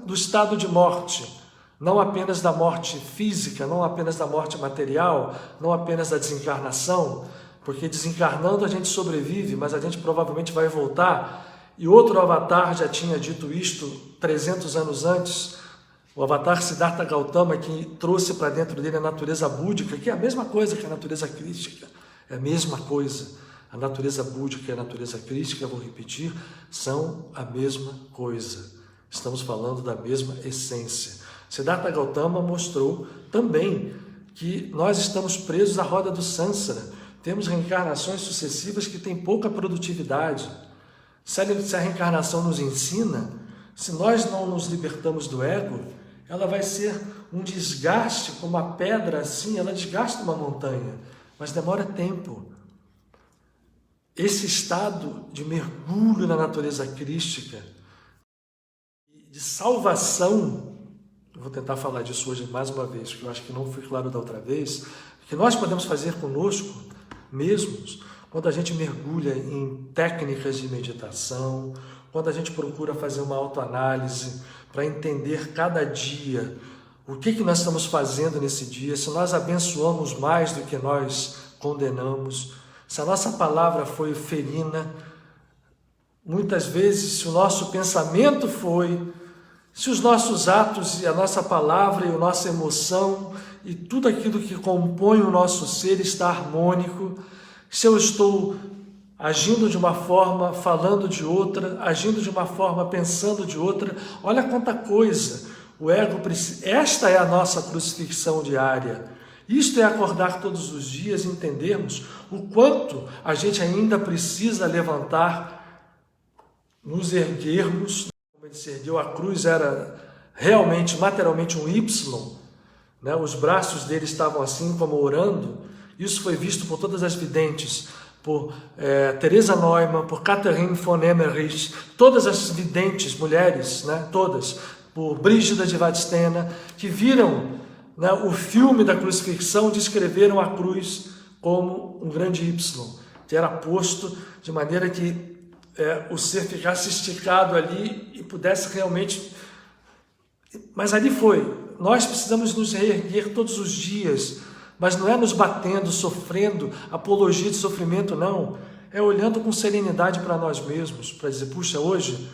do estado de morte, não apenas da morte física, não apenas da morte material, não apenas da desencarnação, porque desencarnando a gente sobrevive, mas a gente provavelmente vai voltar. E outro avatar já tinha dito isto 300 anos antes, o avatar Siddhartha Gautama, que trouxe para dentro dele a natureza búdica, que é a mesma coisa que a natureza crística, é a mesma coisa. A natureza búdica e a natureza crística, vou repetir, são a mesma coisa. Estamos falando da mesma essência. Siddhartha Gautama mostrou também que nós estamos presos à roda do Sansara. Temos reencarnações sucessivas que têm pouca produtividade. Se a reencarnação nos ensina, se nós não nos libertamos do ego, ela vai ser um desgaste, como uma pedra assim, ela desgasta uma montanha, mas demora tempo. Esse estado de mergulho na natureza crística, de salvação, eu vou tentar falar disso hoje mais uma vez, porque eu acho que não foi claro da outra vez, que nós podemos fazer conosco mesmos, quando a gente mergulha em técnicas de meditação, quando a gente procura fazer uma autoanálise para entender cada dia o que nós estamos fazendo nesse dia, se nós abençoamos mais do que nós condenamos, se a nossa palavra foi ferina, muitas vezes se o nosso pensamento foi, se os nossos atos e a nossa palavra e a nossa emoção e tudo aquilo que compõe o nosso ser está harmônico, se eu estou agindo de uma forma, falando de outra, agindo de uma forma, pensando de outra, olha quanta coisa o ego precisa. Esta é a nossa crucifixão diária. Isto é acordar todos os dias e entendermos o quanto a gente ainda precisa levantar, nos erguermos. Como ele se ergueu, a cruz era realmente, materialmente um Y, né? Os braços dele estavam assim como orando. Isso foi visto por todas as videntes, por Teresa Neumann, por Catherine von Emmerich, todas as videntes, mulheres, né? Todas, por Brígida de Vadstena, que viram, né, o filme da crucifixão, descreveram a cruz como um grande Y, que era posto de maneira que o ser ficasse esticado ali e pudesse realmente... Mas ali foi. Nós precisamos nos reerguer todos os dias, mas não é nos batendo, sofrendo, apologia de sofrimento, não. É olhando com serenidade para nós mesmos, para dizer, puxa, hoje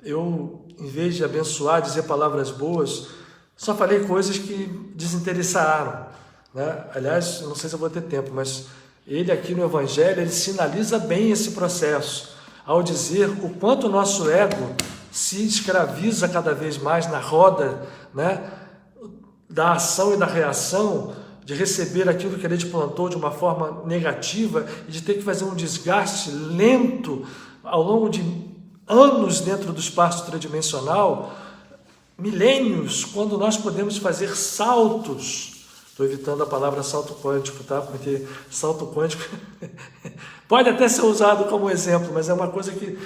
eu, em vez de abençoar, dizer palavras boas, só falei coisas que desinteressaram, né? Aliás, não sei se eu vou ter tempo, mas ele aqui no Evangelho, ele sinaliza bem esse processo, ao dizer o quanto o nosso ego se escraviza cada vez mais na roda, né, da ação e da reação, de receber aquilo que ele te plantou de uma forma negativa e de ter que fazer um desgaste lento ao longo de anos dentro do espaço tridimensional, milênios, quando nós podemos fazer saltos. Estou evitando a palavra salto quântico, tá? Porque salto quântico pode até ser usado como exemplo, mas é uma coisa que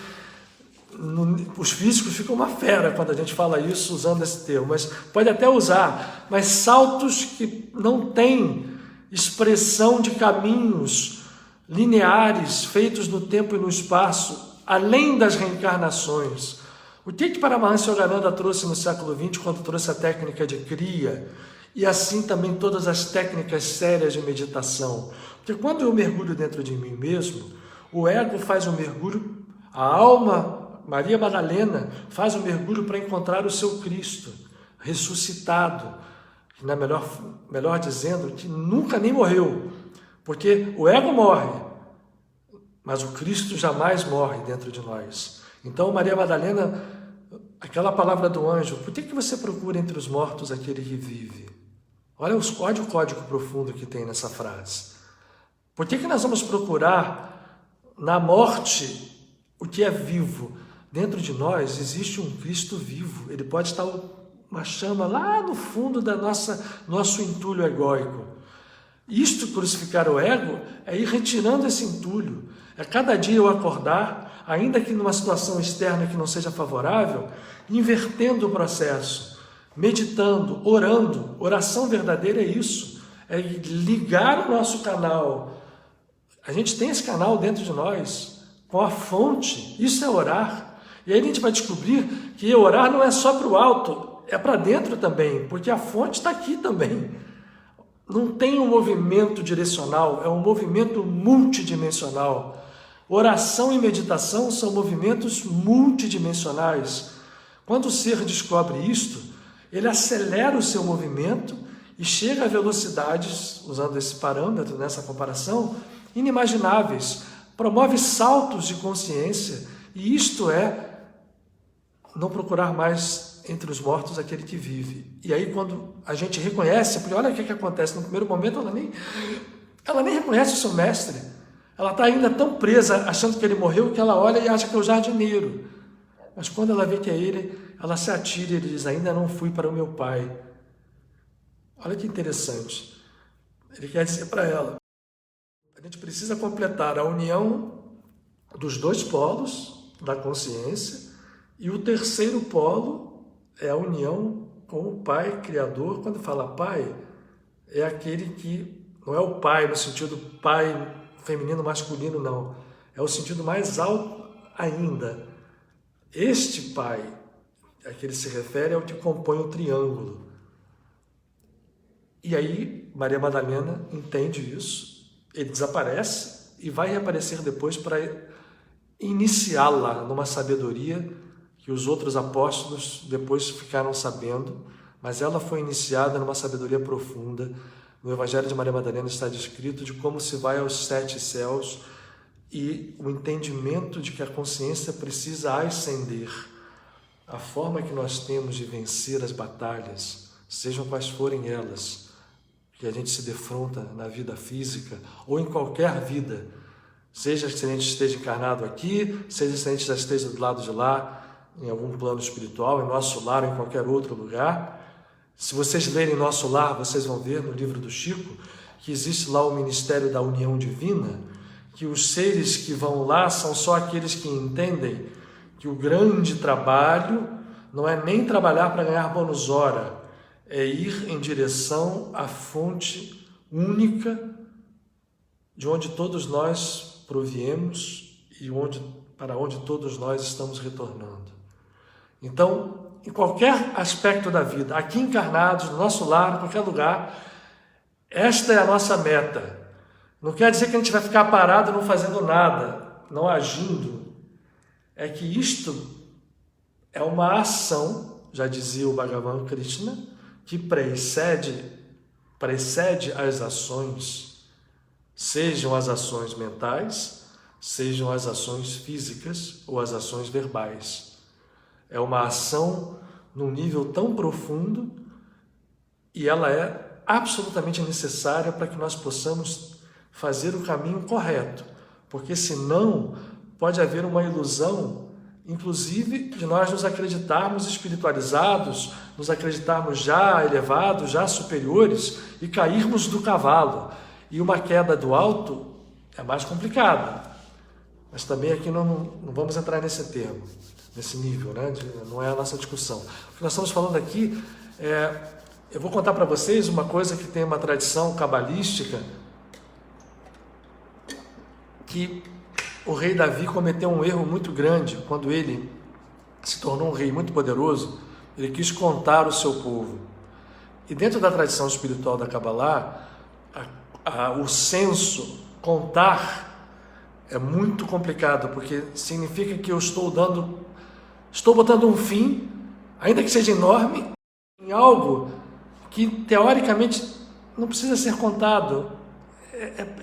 os físicos ficam uma fera quando a gente fala isso usando esse termo, mas pode até usar, mas saltos que não têm expressão de caminhos lineares feitos no tempo e no espaço, além das reencarnações. O que Paramahansa Yogananda trouxe no século XX quando trouxe a técnica de Kriya e assim também todas as técnicas sérias de meditação? Porque quando eu mergulho dentro de mim mesmo, o ego faz um mergulho, a alma, Maria Madalena, faz um mergulho para encontrar o seu Cristo ressuscitado, melhor dizendo, que nunca nem morreu, porque o ego morre, mas o Cristo jamais morre dentro de nós. Então, Maria Madalena, aquela palavra do anjo, por que você procura entre os mortos aquele que vive? Olha o código profundo que tem nessa frase. Por que nós vamos procurar na morte o que é vivo? Dentro de nós existe um Cristo vivo, ele pode estar uma chama lá no fundo da nosso entulho egóico. Isto, crucificar o ego, é ir retirando esse entulho. É cada dia eu acordar, ainda que numa situação externa que não seja favorável, invertendo o processo, meditando, orando. Oração verdadeira é isso, é ligar o nosso canal. A gente tem esse canal dentro de nós, com a fonte, isso é orar. E aí a gente vai descobrir que orar não é só para o alto, é para dentro também, porque a fonte está aqui também. Não tem um movimento direcional, é um movimento multidimensional. Oração e meditação são movimentos multidimensionais. Quando o ser descobre isto, ele acelera o seu movimento e chega a velocidades, usando esse parâmetro, nessa comparação, inimagináveis. Promove saltos de consciência, e isto é não procurar mais entre os mortos aquele que vive. E aí quando a gente reconhece, porque olha o que acontece, no primeiro momento ela nem reconhece o seu mestre. Ela está ainda tão presa, achando que ele morreu, que ela olha e acha que é o jardineiro. Mas quando ela vê que é ele, ela se atira e ele diz, ainda não fui para o meu pai. Olha que interessante. Ele quer dizer para ela, a gente precisa completar a união dos dois polos da consciência, e o terceiro polo é a união com o Pai Criador. Quando fala Pai, é aquele que não é o Pai no sentido Pai feminino, masculino, não. É o sentido mais alto ainda. Este Pai a que ele se refere é o que compõe o triângulo. E aí Maria Madalena entende isso, ele desaparece e vai reaparecer depois para iniciá-la numa sabedoria que os outros apóstolos depois ficaram sabendo, mas ela foi iniciada numa sabedoria profunda. No Evangelho de Maria Madalena está descrito de como se vai aos 7 céus e o entendimento de que a consciência precisa ascender. A forma que nós temos de vencer as batalhas, sejam quais forem elas, que a gente se defronta na vida física ou em qualquer vida, seja se a gente esteja encarnado aqui, seja se a gente já esteja do lado de lá, em algum plano espiritual, em nosso lar ou em qualquer outro lugar. Se vocês lerem Nosso Lar, vocês vão ver no livro do Chico que existe lá o Ministério da União Divina, que os seres que vão lá são só aqueles que entendem que o grande trabalho não é nem trabalhar para ganhar bônus hora, é ir em direção à fonte única de onde todos nós proviemos e para onde todos nós estamos retornando. Então, em qualquer aspecto da vida, aqui encarnados, no nosso lar, em qualquer lugar, esta é a nossa meta. Não quer dizer que a gente vai ficar parado não fazendo nada, não agindo. É que isto é uma ação, já dizia o Bhagavan Krishna, que precede as ações, sejam as ações mentais, sejam as ações físicas ou as ações verbais. É uma ação num nível tão profundo e ela é absolutamente necessária para que nós possamos fazer o caminho correto, porque senão pode haver uma ilusão, inclusive de nós nos acreditarmos espiritualizados, nos acreditarmos já elevados, já superiores e cairmos do cavalo. E uma queda do alto é mais complicada, mas também aqui não vamos entrar nesse termo, nesse nível, né? Não é a nossa discussão. O que nós estamos falando aqui eu vou contar para vocês uma coisa que tem uma tradição cabalística, que o rei Davi cometeu um erro muito grande quando ele se tornou um rei muito poderoso, ele quis contar o seu povo. E dentro da tradição espiritual da Kabbalah, o censo, contar, é muito complicado, porque significa que eu estou botando um fim, ainda que seja enorme, em algo que teoricamente não precisa ser contado.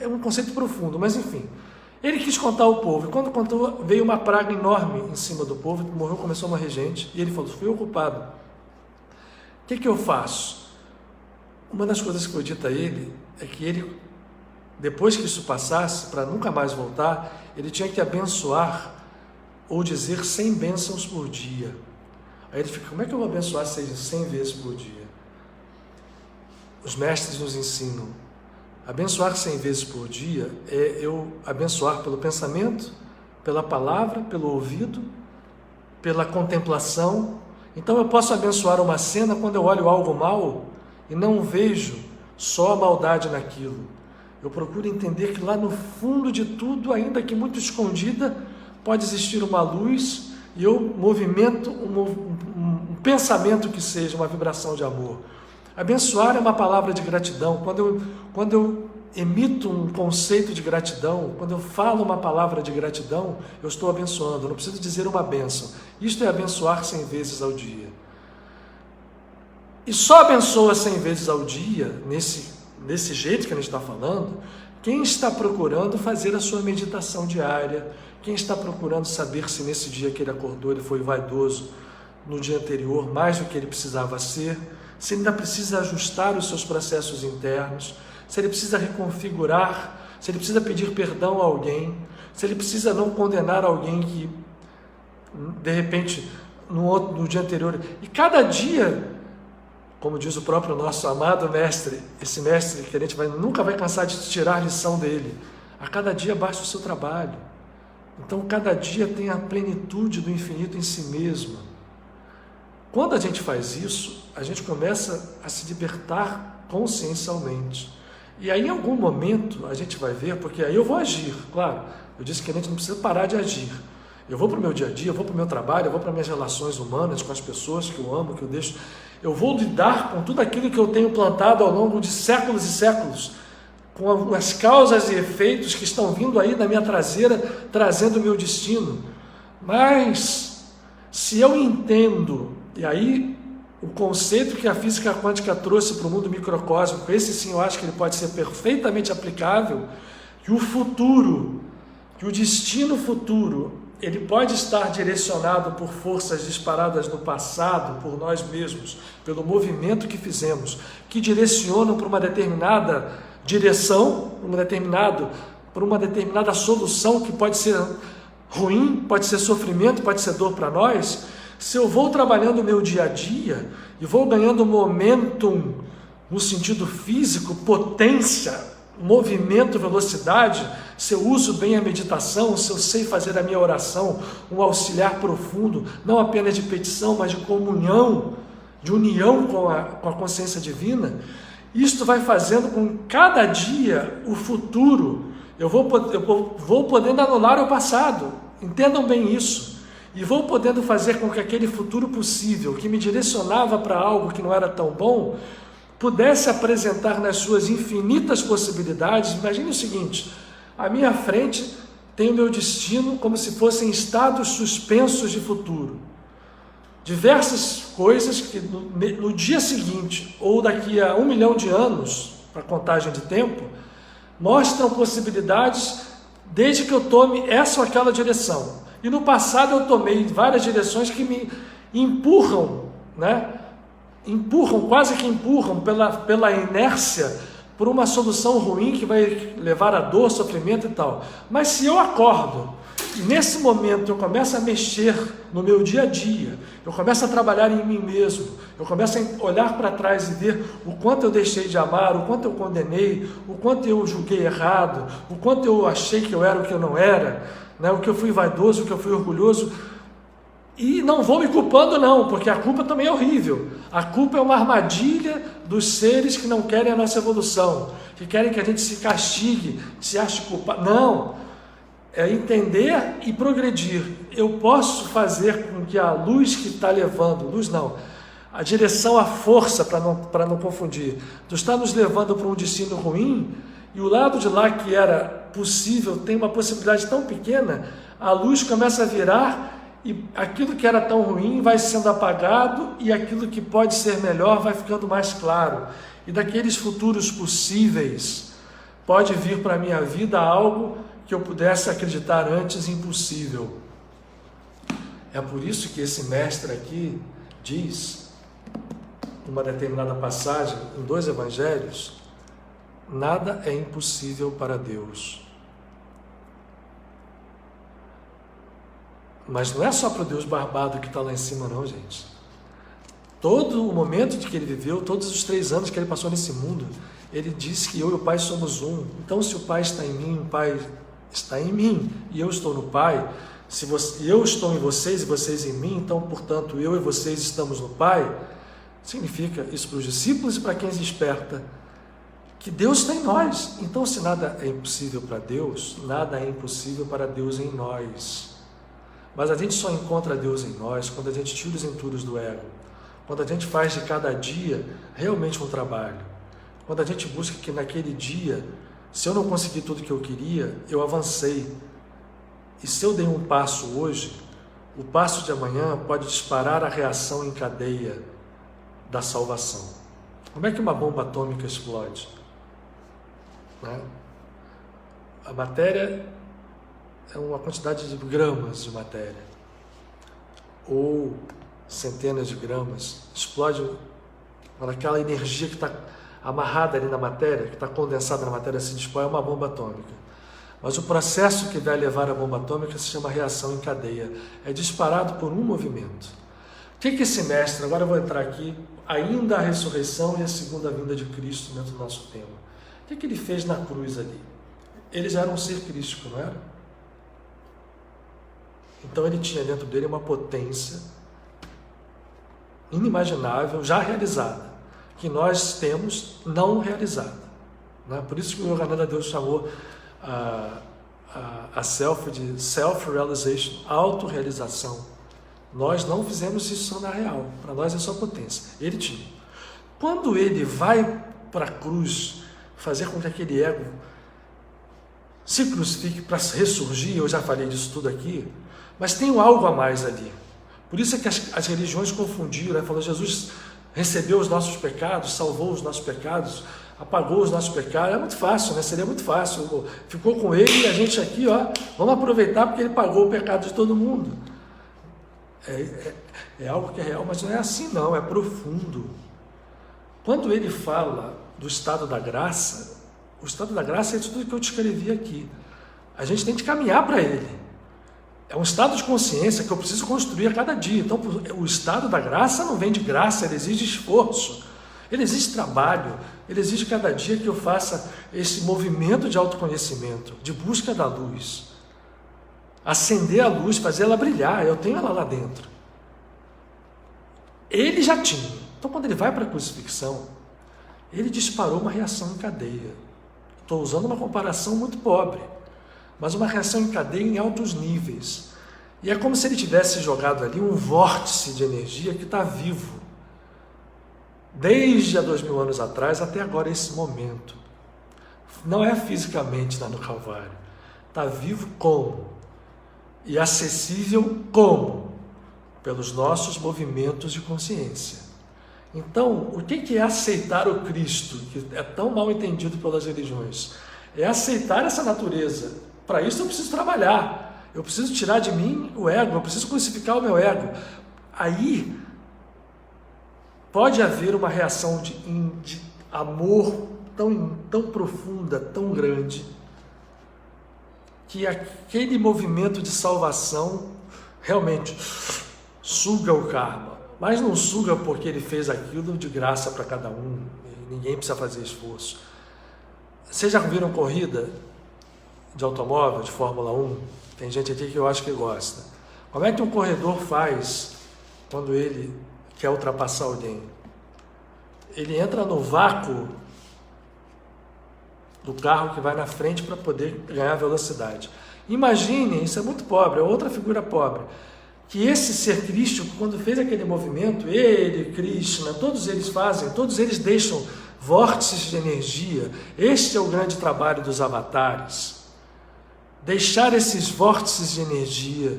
É um conceito profundo, mas enfim. Ele quis contar o povo, e quando contou, veio uma praga enorme em cima do povo, começou a morrer gente, e ele falou: fui eu culpado. O que eu faço? Uma das coisas que foi dita a ele é que ele, depois que isso passasse, para nunca mais voltar, ele tinha que abençoar ou dizer 100 bênçãos por dia. Aí ele fica: como é que eu vou abençoar 100 vezes por dia? Os mestres nos ensinam: abençoar 100 vezes por dia é eu abençoar pelo pensamento, pela palavra, pelo ouvido, pela contemplação. Então eu posso abençoar uma cena quando eu olho algo mal e não vejo só a maldade naquilo. Eu procuro entender que lá no fundo de tudo, ainda que muito escondida, pode existir uma luz, e eu movimento um pensamento que seja uma vibração de amor. Abençoar é uma palavra de gratidão. Quando eu emito um conceito de gratidão, quando eu falo uma palavra de gratidão, eu estou abençoando. Eu não preciso dizer uma bênção. Isto é abençoar 100 vezes ao dia. E só abençoa 100 vezes ao dia, nesse jeito que a gente está falando, quem está procurando fazer a sua meditação diária, quem está procurando saber se nesse dia que ele acordou ele foi vaidoso no dia anterior, mais do que ele precisava ser, se ele ainda precisa ajustar os seus processos internos, se ele precisa reconfigurar, se ele precisa pedir perdão a alguém, se ele precisa não condenar alguém que, de repente, no dia anterior. E cada dia, como diz o próprio nosso amado mestre, esse mestre que a gente nunca vai cansar de tirar a lição dele, a cada dia basta o seu trabalho. Então, cada dia tem a plenitude do infinito em si mesmo. Quando a gente faz isso, a gente começa a se libertar consciencialmente. E aí, em algum momento, a gente vai ver, porque aí eu vou agir, claro. Eu disse que a gente não precisa parar de agir. Eu vou para o meu dia a dia, eu vou para o meu trabalho, eu vou para minhas relações humanas com as pessoas que eu amo, que eu deixo. Eu vou lidar com tudo aquilo que eu tenho plantado ao longo de séculos e séculos, com as causas e efeitos que estão vindo aí na minha traseira, trazendo o meu destino. Mas, se eu entendo, e aí o conceito que a física quântica trouxe para o mundo microcósmico, esse sim eu acho que ele pode ser perfeitamente aplicável, que o futuro, que o destino futuro, ele pode estar direcionado por forças disparadas no passado, por nós mesmos, pelo movimento que fizemos, que direcionam para uma determinada direção, para uma determinada solução que pode ser ruim, pode ser sofrimento, pode ser dor para nós. Se eu vou trabalhando o meu dia a dia e vou ganhando momentum no sentido físico, potência, movimento, velocidade, se eu uso bem a meditação, se eu sei fazer a minha oração, um auxiliar profundo, não apenas de petição, mas de comunhão, de união com a consciência divina, isto vai fazendo com que cada dia o futuro, eu vou podendo anular o passado, entendam bem isso, e vou podendo fazer com que aquele futuro possível, que me direcionava para algo que não era tão bom, pudesse apresentar nas suas infinitas possibilidades. Imagine o seguinte: à minha frente tem o meu destino como se fossem estados suspensos de futuro. Diversas coisas que no dia seguinte, ou daqui a 1 milhão de anos, para contagem de tempo, mostram possibilidades desde que eu tome essa ou aquela direção. E no passado eu tomei várias direções que me empurram, quase que empurram pela inércia, por uma solução ruim que vai levar a dor, sofrimento e tal. Mas se eu acordo, e nesse momento eu começo a mexer no meu dia a dia, eu começo a trabalhar em mim mesmo, eu começo a olhar para trás e ver o quanto eu deixei de amar, o quanto eu condenei, o quanto eu julguei errado, o quanto eu achei que eu era o que eu não era, o que eu fui vaidoso, o que eu fui orgulhoso. E não vou me culpando não, porque a culpa também é horrível. A culpa é uma armadilha dos seres que não querem a nossa evolução, que querem que a gente se castigue, se ache culpado. Não, é entender e progredir. eu posso fazer com que a luz que está levando, luz não, a direção, a força, para não confundir, está nos levando para um destino ruim, e o lado de lá que era possível tem uma possibilidade tão pequena, a luz começa a virar e aquilo que era tão ruim vai sendo apagado e aquilo que pode ser melhor vai ficando mais claro. E daqueles futuros possíveis pode vir para a minha vida algo que eu pudesse acreditar antes impossível. É por isso que esse mestre aqui diz, numa determinada passagem, em 2 evangelhos, nada é impossível para Deus. Mas não é só para o Deus barbado que está lá em cima não, gente. Todo o momento de que ele viveu, todos os 3 anos que ele passou nesse mundo, ele disse que eu e o Pai somos um. Então, se o Pai está em mim, o Pai está em mim, e eu estou no Pai, se eu estou em vocês e vocês em mim, então, portanto, eu e vocês estamos no Pai, significa isso para os discípulos e para quem se desperta, que Deus está em nós. Então, se nada é impossível para Deus, nada é impossível para Deus em nós. Mas a gente só encontra Deus em nós quando a gente tira os entulhos do ego, quando a gente faz de cada dia realmente um trabalho, quando a gente busca que naquele dia, se eu não conseguir tudo que eu queria, eu avancei. E se eu dei um passo hoje, o passo de amanhã pode disparar a reação em cadeia da salvação. Como é que uma bomba atômica explode? Né? A matéria é uma quantidade de gramas de matéria, ou centenas de gramas, explode quando aquela energia que está amarrada ali na matéria, que está condensada na matéria, se dispõe, é uma bomba atômica. Mas o processo que vai levar a bomba atômica se chama reação em cadeia, é disparado por um movimento. O que esse mestre, agora eu vou entrar aqui, ainda a ressurreição e a segunda vinda de Cristo dentro do nosso tema. O que ele fez na cruz ali? Ele já era um ser crístico, não era? Então ele tinha dentro dele uma potência inimaginável, já realizada, que nós temos não realizada. Né? Por isso que o Yogananda Deus chamou a self de self-realization, autorrealização. Nós não fizemos isso na real, para nós é só potência. Ele tinha. Quando ele vai para a cruz fazer com que aquele ego se crucifique para ressurgir, eu já falei disso tudo aqui, mas tem algo a mais ali. Por isso é que as religiões confundiram, né? Falou, Jesus recebeu os nossos pecados, salvou os nossos pecados, apagou os nossos pecados. É muito fácil, né? Seria muito fácil. Ficou com ele e a gente aqui, ó, vamos aproveitar porque ele pagou o pecado de todo mundo. É algo que é real, mas não é assim não, é profundo. Quando ele fala do estado da graça, o estado da graça é tudo que eu descrevi aqui. A gente tem que caminhar para ele. É um estado de consciência que eu preciso construir a cada dia. Então, o estado da graça não vem de graça, ele exige esforço, ele exige trabalho, ele exige cada dia que eu faça esse movimento de autoconhecimento, de busca da luz. Acender a luz, fazer ela brilhar, eu tenho ela lá dentro. Ele já tinha. Então, quando ele vai para a crucifixão, ele disparou uma reação em cadeia. Estou usando uma comparação muito pobre, mas uma reação em cadeia em altos níveis. E é como se ele tivesse jogado ali um vórtice de energia que está vivo, desde há 2000 anos atrás até agora, esse momento. Não é fisicamente lá no Calvário, está vivo como? E acessível como? Pelos nossos movimentos de consciência. Então, o que é aceitar o Cristo, que é tão mal entendido pelas religiões? É aceitar essa natureza. Para isso eu preciso trabalhar, eu preciso tirar de mim o ego, eu preciso crucificar o meu ego. Aí pode haver uma reação de amor tão profunda, tão grande, que aquele movimento de salvação realmente suga o karma. Mas não suga porque ele fez aquilo de graça para cada um, ninguém precisa fazer esforço. Vocês já viram corrida de automóvel, de Fórmula 1? Tem gente aqui que eu acho que gosta. Como é que um corredor faz quando ele quer ultrapassar alguém? Ele entra no vácuo do carro que vai na frente para poder ganhar velocidade. Imaginem, isso é muito pobre, é outra figura pobre, que esse ser crístico, quando fez aquele movimento, ele, Krishna, todos eles fazem, todos eles deixam vórtices de energia. Este é o grande trabalho dos avatares. Deixar esses vórtices de energia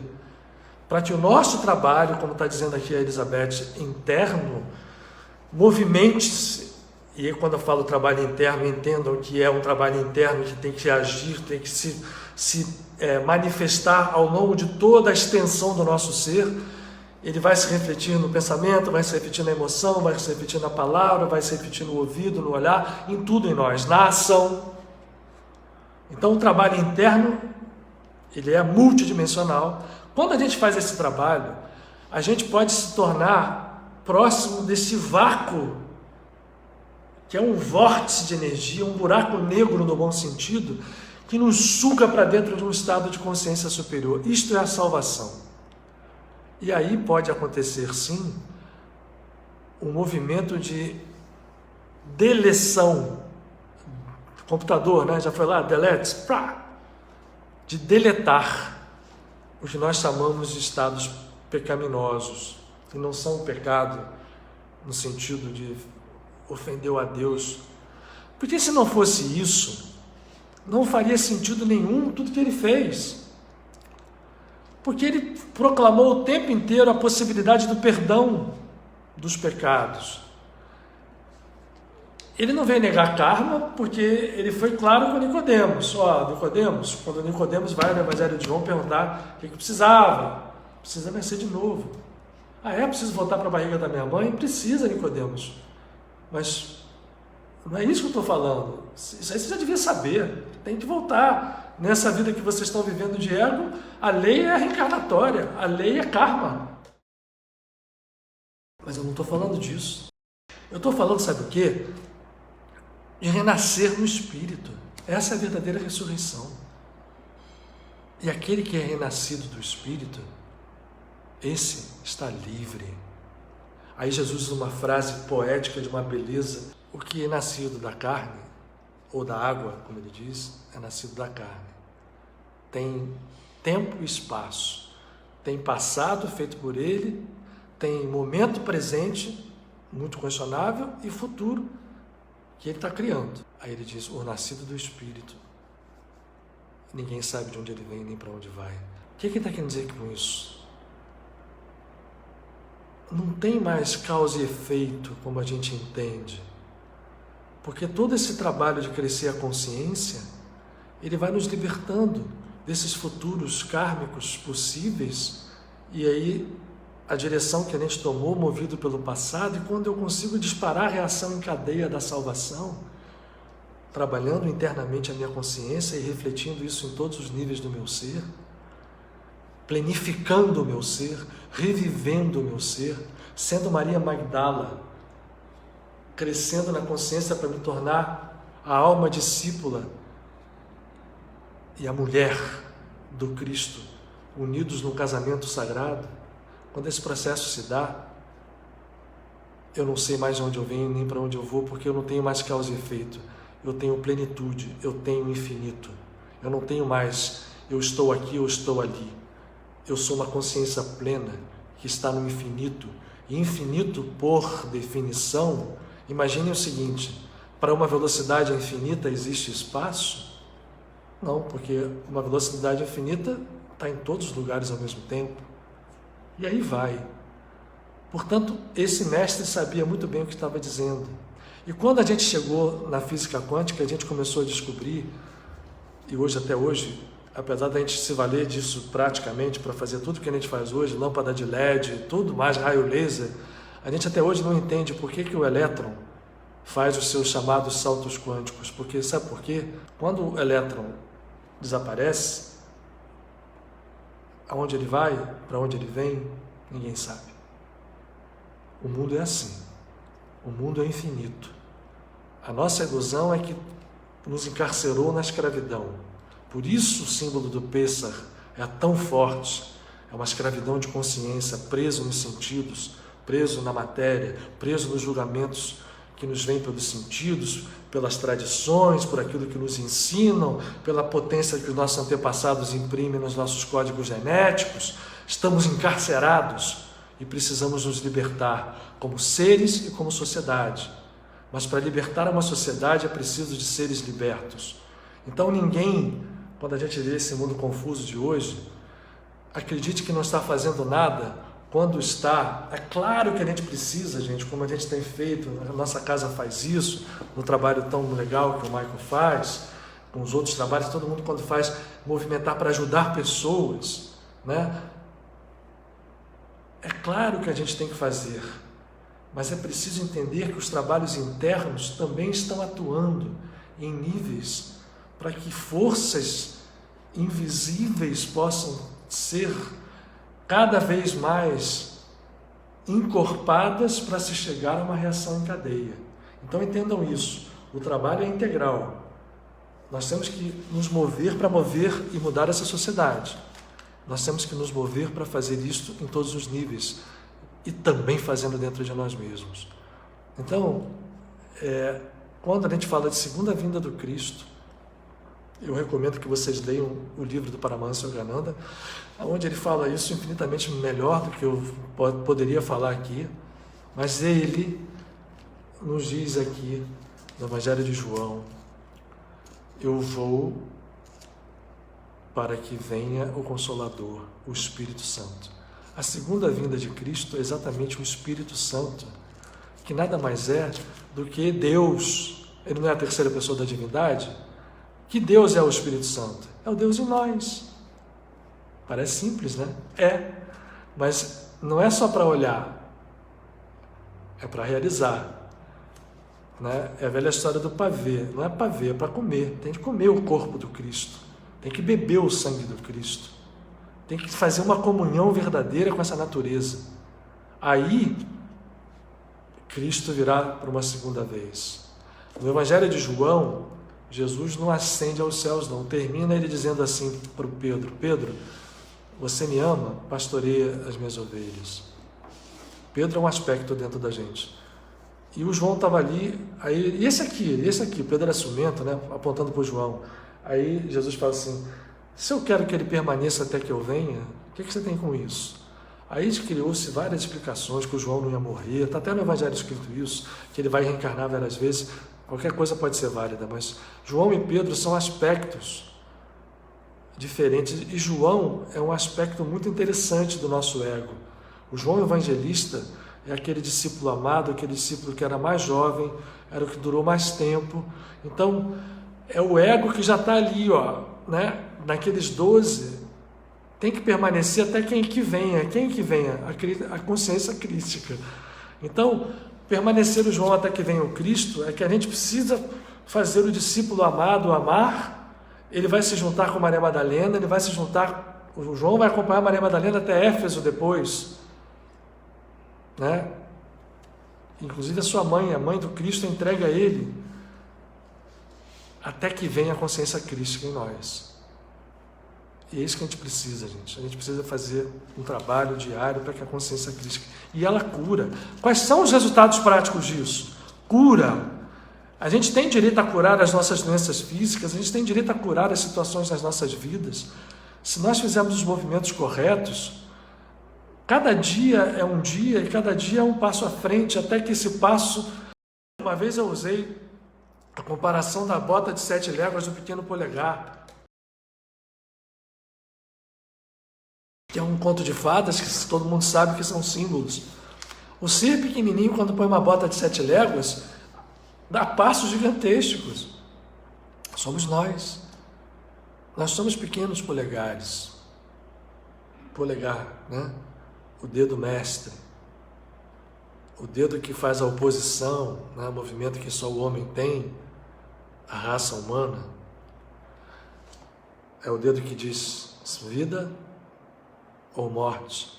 para que o nosso trabalho, como está dizendo aqui a Elizabeth, interno, movimente-se. E quando eu falo trabalho interno, entendam que é um trabalho interno que tem que agir, tem que se manifestar ao longo de toda a extensão do nosso ser. Ele vai se refletir no pensamento, vai se refletir na emoção, vai se refletir na palavra, vai se refletir no ouvido, no olhar, em tudo em nós, na ação. Então o trabalho interno, ele é multidimensional. Quando a gente faz esse trabalho, a gente pode se tornar próximo desse vácuo, que é um vórtice de energia, um buraco negro no bom sentido, que nos suga para dentro de um estado de consciência superior. Isto é a salvação. E aí pode acontecer, sim, um movimento de deleção. Computador, né? Já foi lá, delete, de deletar o que nós chamamos de estados pecaminosos, que não são pecado no sentido de ofendeu a Deus. Porque se não fosse isso, não faria sentido nenhum tudo que ele fez. Porque ele proclamou o tempo inteiro a possibilidade do perdão dos pecados. Ele não veio negar karma, porque ele foi claro com Nicodemos. Nicodemos, quando Nicodemos vai no Evangelho de João perguntar o que precisava, precisa nascer de novo. Preciso voltar para a barriga da minha mãe? Precisa, Nicodemos. Mas não é isso que eu estou falando. Isso aí você já devia saber. Tem que voltar. Nessa vida que vocês estão vivendo de ego, a lei é reencarnatória, a lei é karma. Mas eu não estou falando disso. Eu estou falando, sabe o quê? De renascer no Espírito. Essa é a verdadeira ressurreição. E aquele que é renascido do Espírito, esse está livre. Aí Jesus usa uma frase poética de uma beleza. O que é nascido da carne, ou da água, como ele diz, é nascido da carne. Tem tempo e espaço. Tem passado feito por ele, tem momento presente, muito questionável, e futuro, que ele está criando. Aí ele diz, o nascido do Espírito. Ninguém sabe de onde ele vem, nem para onde vai. O que ele está querendo dizer com isso? Não tem mais causa e efeito, como a gente entende. Porque todo esse trabalho de crescer a consciência, ele vai nos libertando desses futuros kármicos possíveis, e aí a direção que a gente tomou, movido pelo passado, e quando eu consigo disparar a reação em cadeia da salvação, trabalhando internamente a minha consciência e refletindo isso em todos os níveis do meu ser, planificando o meu ser, revivendo o meu ser, sendo Maria Magdala, crescendo na consciência para me tornar a alma discípula e a mulher do Cristo, unidos num casamento sagrado. Quando esse processo se dá, eu não sei mais de onde eu venho nem para onde eu vou, porque eu não tenho mais causa e efeito. Eu tenho plenitude, eu tenho infinito. Eu não tenho mais, eu estou aqui, eu estou ali. Eu sou uma consciência plena que está no infinito. E infinito, por definição, imagine o seguinte, para uma velocidade infinita existe espaço? Não, porque uma velocidade infinita está em todos os lugares ao mesmo tempo. E aí vai. Portanto, esse mestre sabia muito bem o que estava dizendo. E quando a gente chegou na física quântica, a gente começou a descobrir, e hoje até hoje, apesar da gente se valer disso praticamente para fazer tudo que a gente faz hoje, lâmpada de LED, tudo mais, raio laser, a gente até hoje não entende por que o elétron faz os seus chamados saltos quânticos. Porque, sabe por quê? Quando o elétron desaparece, aonde ele vai, para onde ele vem, ninguém sabe. O mundo é assim. O mundo é infinito. A nossa ilusão é que nos encarcerou na escravidão. Por isso o símbolo do Pêssar é tão forte. É uma escravidão de consciência, preso nos sentidos, preso na matéria, preso nos julgamentos que nos vem pelos sentidos, pelas tradições, por aquilo que nos ensinam, pela potência que os nossos antepassados imprimem nos nossos códigos genéticos. Estamos encarcerados e precisamos nos libertar como seres e como sociedade. Mas para libertar uma sociedade é preciso de seres libertos. Então ninguém, quando a gente vê esse mundo confuso de hoje, acredite que não está fazendo nada quando está. É claro que a gente precisa, gente, como a gente tem feito, a nossa casa faz isso, no trabalho tão legal que o Michael faz, com os outros trabalhos, todo mundo quando faz movimentar para ajudar pessoas, né? É claro que a gente tem que fazer, mas é preciso entender que os trabalhos internos também estão atuando em níveis para que forças invisíveis possam ser cada vez mais encorpadas para se chegar a uma reação em cadeia. Então entendam isso, o trabalho é integral. Nós temos que nos mover para mover e mudar essa sociedade. Nós temos que nos mover para fazer isso em todos os níveis e também fazendo dentro de nós mesmos. Então, quando a gente fala de segunda vinda do Cristo, eu recomendo que vocês leiam o livro do Paramahansa Yogananda, onde ele fala isso infinitamente melhor do que eu poderia falar aqui, mas ele nos diz aqui no Evangelho de João: eu vou para que venha o Consolador, o Espírito Santo. A segunda vinda de Cristo é exatamente o Espírito Santo, que nada mais é do que Deus. Ele não é a terceira pessoa da divindade? Que Deus é o Espírito Santo? É o Deus em nós. Parece simples, né? É, mas não é só para olhar, é para realizar, né? É a velha história do pavê, não é pavê, é para comer. Tem que comer o corpo do Cristo, tem que beber o sangue do Cristo, tem que fazer uma comunhão verdadeira com essa natureza. Aí, Cristo virá por uma segunda vez. No Evangelho de João, Jesus não ascende aos céus, não. Termina ele dizendo assim para o Pedro: Pedro, você me ama? Pastoreia as minhas ovelhas. Pedro é um aspecto dentro da gente. E o João estava ali, aí, esse aqui, Pedro era ciumento, né? Apontando para o João. Aí Jesus fala assim: se eu quero que ele permaneça até que eu venha, o que você tem com isso? Aí criou-se várias explicações, que o João não ia morrer, está até no Evangelho escrito isso, que ele vai reencarnar várias vezes. Qualquer coisa pode ser válida, mas João e Pedro são aspectos diferentes, e João é um aspecto muito interessante do nosso ego. O João Evangelista é aquele discípulo amado, aquele discípulo que era mais jovem, era o que durou mais tempo. Então, é o ego que já está ali, ó, né? Naqueles 12, tem que permanecer até quem que venha, a consciência crística. Então, permanecer o João até que venha o Cristo é que a gente precisa fazer o discípulo amado amar. Ele vai se juntar com Maria Madalena, o João vai acompanhar Maria Madalena até Éfeso depois, né? Inclusive a sua mãe, a mãe do Cristo, entrega a ele até que venha a consciência crística em nós. E é isso que a gente precisa, gente. A gente precisa fazer um trabalho diário para que a consciência crística... E ela cura. Quais são os resultados práticos disso? Cura. A gente tem direito a curar as nossas doenças físicas, a gente tem direito a curar as situações das nossas vidas. Se nós fizermos os movimentos corretos, cada dia é um dia e cada dia é um passo à frente, até que esse passo... Uma vez eu usei a comparação da bota de 7 léguas do pequeno polegar, que é um conto de fadas, que todo mundo sabe que são símbolos. O ser pequenininho, quando põe uma bota de 7 léguas, dá passos gigantescos. Somos nós. Nós somos pequenos polegares. Polegar, né? O dedo mestre. O dedo que faz a oposição, né? O movimento que só o homem tem, a raça humana. É o dedo que diz vida ou morte.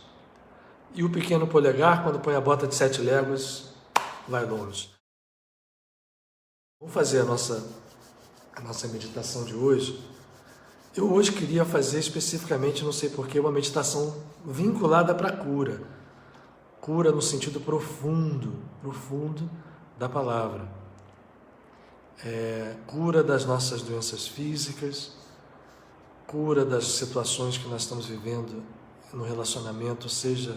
E o pequeno polegar, quando põe a bota de 7 léguas, vai longe. Vamos fazer a nossa meditação de hoje. Eu hoje queria fazer especificamente, não sei porquê, uma meditação vinculada para a cura. Cura no sentido profundo da palavra. Cura das nossas doenças físicas, cura das situações que nós estamos vivendo no relacionamento, seja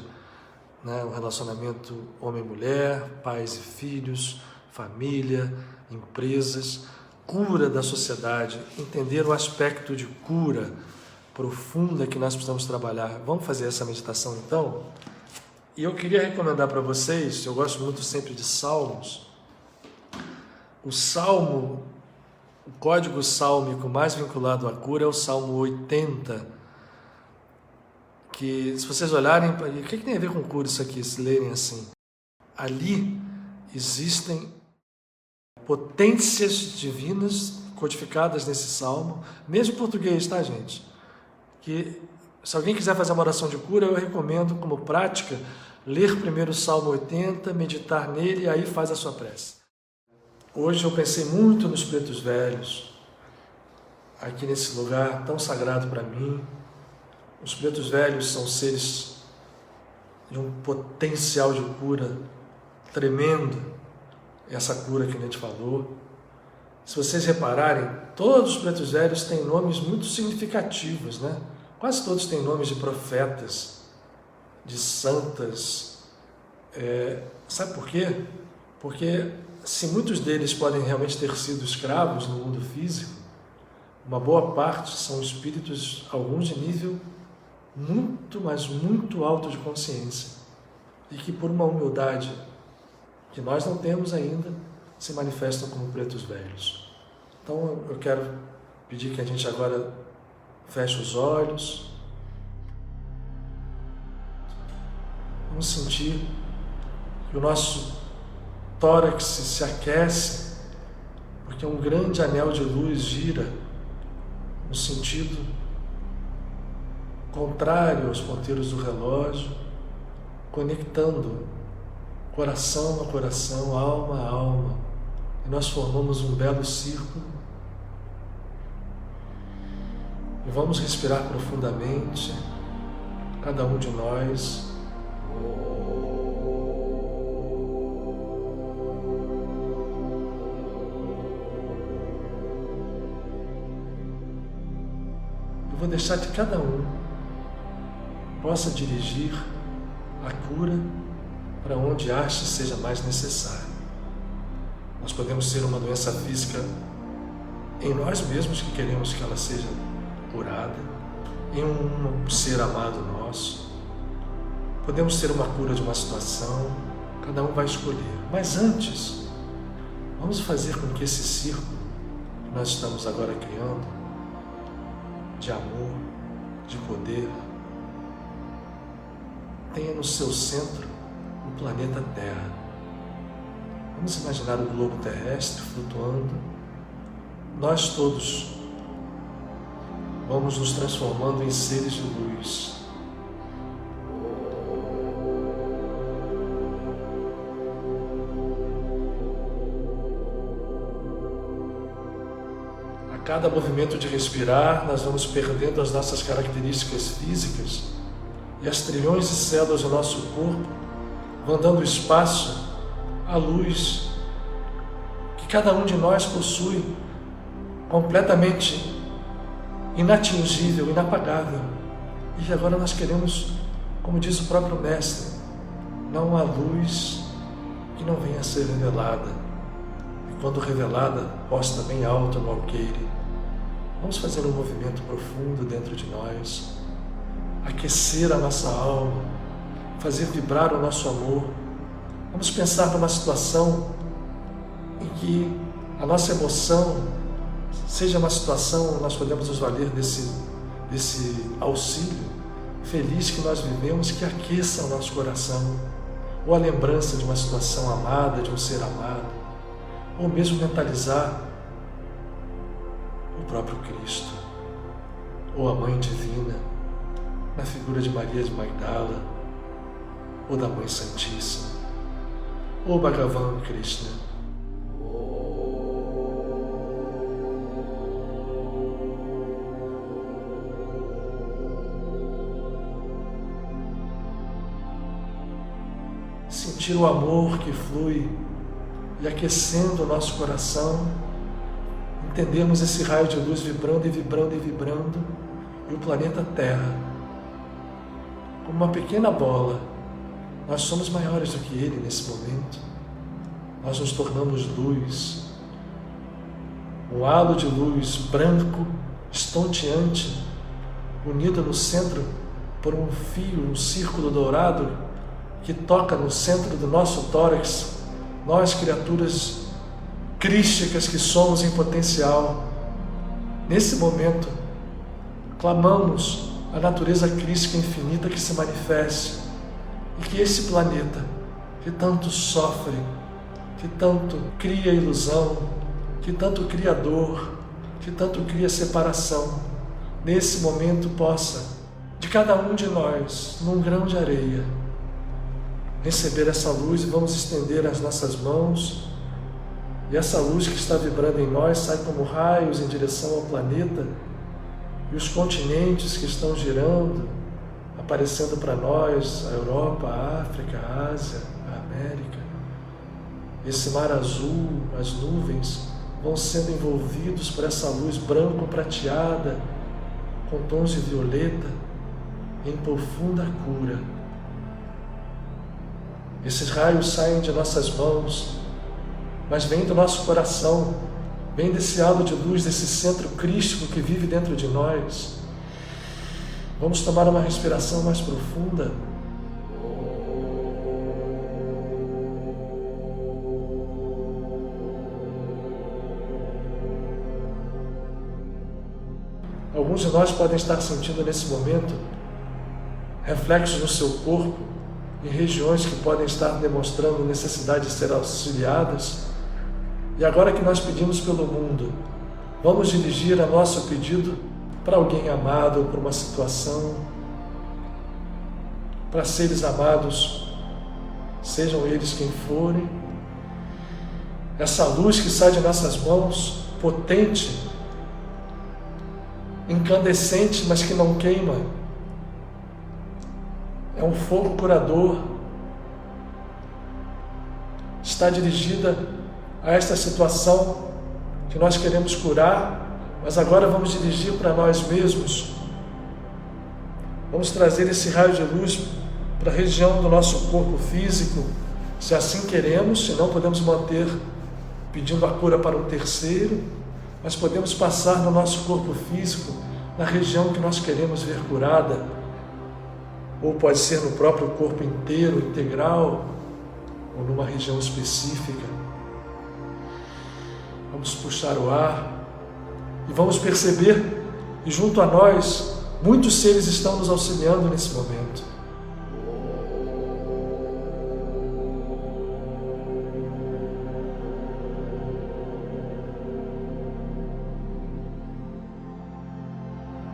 um relacionamento homem-mulher, pais e filhos, família, empresas, cura da sociedade, entender o aspecto de cura profunda que nós precisamos trabalhar. Vamos fazer essa meditação então? E eu queria recomendar para vocês, eu gosto muito sempre de salmos, o código sálmico mais vinculado à cura é o Salmo 80, que se vocês olharem, o que tem a ver com cura isso aqui, se lerem assim? Ali existem potências divinas codificadas nesse salmo, mesmo em português, tá, gente? Que se alguém quiser fazer uma oração de cura, eu recomendo como prática ler primeiro o Salmo 80, meditar nele e aí faz a sua prece. Hoje eu pensei muito nos pretos velhos, aqui nesse lugar tão sagrado para mim. Os pretos velhos são seres de um potencial de cura tremendo, essa cura que a gente falou. Se vocês repararem, todos os pretos velhos têm nomes muito significativos, né? Quase todos têm nomes de profetas, de santas. Sabe por quê? Porque se muitos deles podem realmente ter sido escravos no mundo físico, uma boa parte são espíritos, alguns de nível muito, mas muito alto de consciência, e que por uma humildade que nós não temos ainda, se manifestam como pretos velhos. Então eu quero pedir que a gente agora feche os olhos. Vamos sentir que o nosso tórax se aquece, porque um grande anel de luz gira no sentido contrário aos ponteiros do relógio, conectando coração a coração, alma a alma, e nós formamos um belo círculo. E vamos respirar profundamente, cada um de nós. Eu vou deixar que cada um possa dirigir a cura para onde ache seja mais necessário. Nós podemos ser uma doença física em nós mesmos que queremos que ela seja curada, em um ser amado nosso. Podemos ter uma cura de uma situação, cada um vai escolher. Mas antes, vamos fazer com que esse círculo que nós estamos agora criando, de amor, de poder, tenha no seu centro o planeta Terra. Vamos imaginar o globo terrestre flutuando. Nós todos vamos nos transformando em seres de luz. A cada movimento de respirar, nós vamos perdendo as nossas características físicas e as trilhões de células do nosso corpo vão dando espaço à luz que cada um de nós possui, completamente inatingível, inapagável. E agora nós queremos, como diz o próprio Mestre, não há luz que não venha a ser revelada, e quando revelada, posta bem alto no alqueire. Vamos fazer um movimento profundo dentro de nós, aquecer a nossa alma, fazer vibrar o nosso amor. Vamos pensar numa situação em que a nossa emoção seja uma situação, nós podemos nos valer desse auxílio feliz que nós vivemos, que aqueça o nosso coração, ou a lembrança de uma situação amada, de um ser amado, ou mesmo mentalizar o próprio Cristo, ou a Mãe Divina, na figura de Maria de Magdala, ou da Mãe Santíssima, ou Bhagavan Krishna. Sentir o amor que flui e aquecendo o nosso coração, entendemos esse raio de luz vibrando e vibrando e vibrando, e o planeta Terra, como uma pequena bola, nós somos maiores do que ele nesse momento. Nós nos tornamos luz, um halo de luz branco, estonteante, unido no centro por um fio, um círculo dourado que toca no centro do nosso tórax. Nós, criaturas crísticas que somos em potencial, nesse momento, clamamos a natureza crística infinita que se manifeste e que esse planeta, que tanto sofre, que tanto cria ilusão, que tanto cria dor, que tanto cria separação, nesse momento possa, de cada um de nós, num grão de areia, receber essa luz, e vamos estender as nossas mãos, e essa luz que está vibrando em nós sai como raios em direção ao planeta, e os continentes que estão girando, aparecendo para nós, a Europa, a África, a Ásia, a América. Esse mar azul, as nuvens, vão sendo envolvidos por essa luz branco-prateada, com tons de violeta, em profunda cura. Esses raios saem de nossas mãos, mas vêm do nosso coração, vêm desse halo de luz, desse centro crístico que vive dentro de nós. Vamos tomar uma respiração mais profunda. Alguns de nós podem estar sentindo nesse momento reflexos no seu corpo, em regiões que podem estar demonstrando necessidade de ser auxiliadas. E agora que nós pedimos pelo mundo, vamos dirigir a nosso pedido para alguém amado, para uma situação, para seres amados, sejam eles quem forem. Essa luz que sai de nossas mãos, potente, incandescente, mas que não queima, é um fogo curador, está dirigida a esta situação que nós queremos curar, mas agora vamos dirigir para nós mesmos. Vamos trazer esse raio de luz para a região do nosso corpo físico, se assim queremos, se não podemos manter pedindo a cura para um terceiro, mas podemos passar no nosso corpo físico, na região que nós queremos ver curada, ou pode ser no próprio corpo inteiro, integral, ou numa região específica. Vamos puxar o ar e vamos perceber que junto a nós muitos seres estão nos auxiliando nesse momento.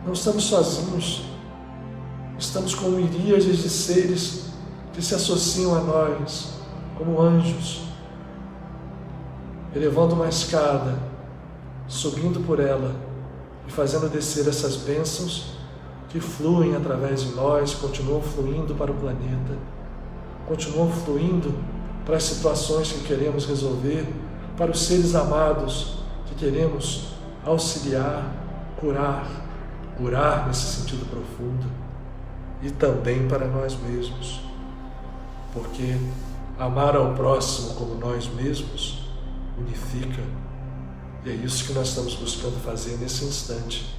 Não estamos sozinhos, estamos com miríades de seres que se associam a nós como anjos, elevando uma escada, subindo por ela e fazendo descer essas bênçãos que fluem através de nós, continuam fluindo para o planeta, continuam fluindo para as situações que queremos resolver, para os seres amados que queremos auxiliar, curar nesse sentido profundo, e também para nós mesmos, porque amar ao próximo como nós mesmos unifica, e é isso que nós estamos buscando fazer nesse instante.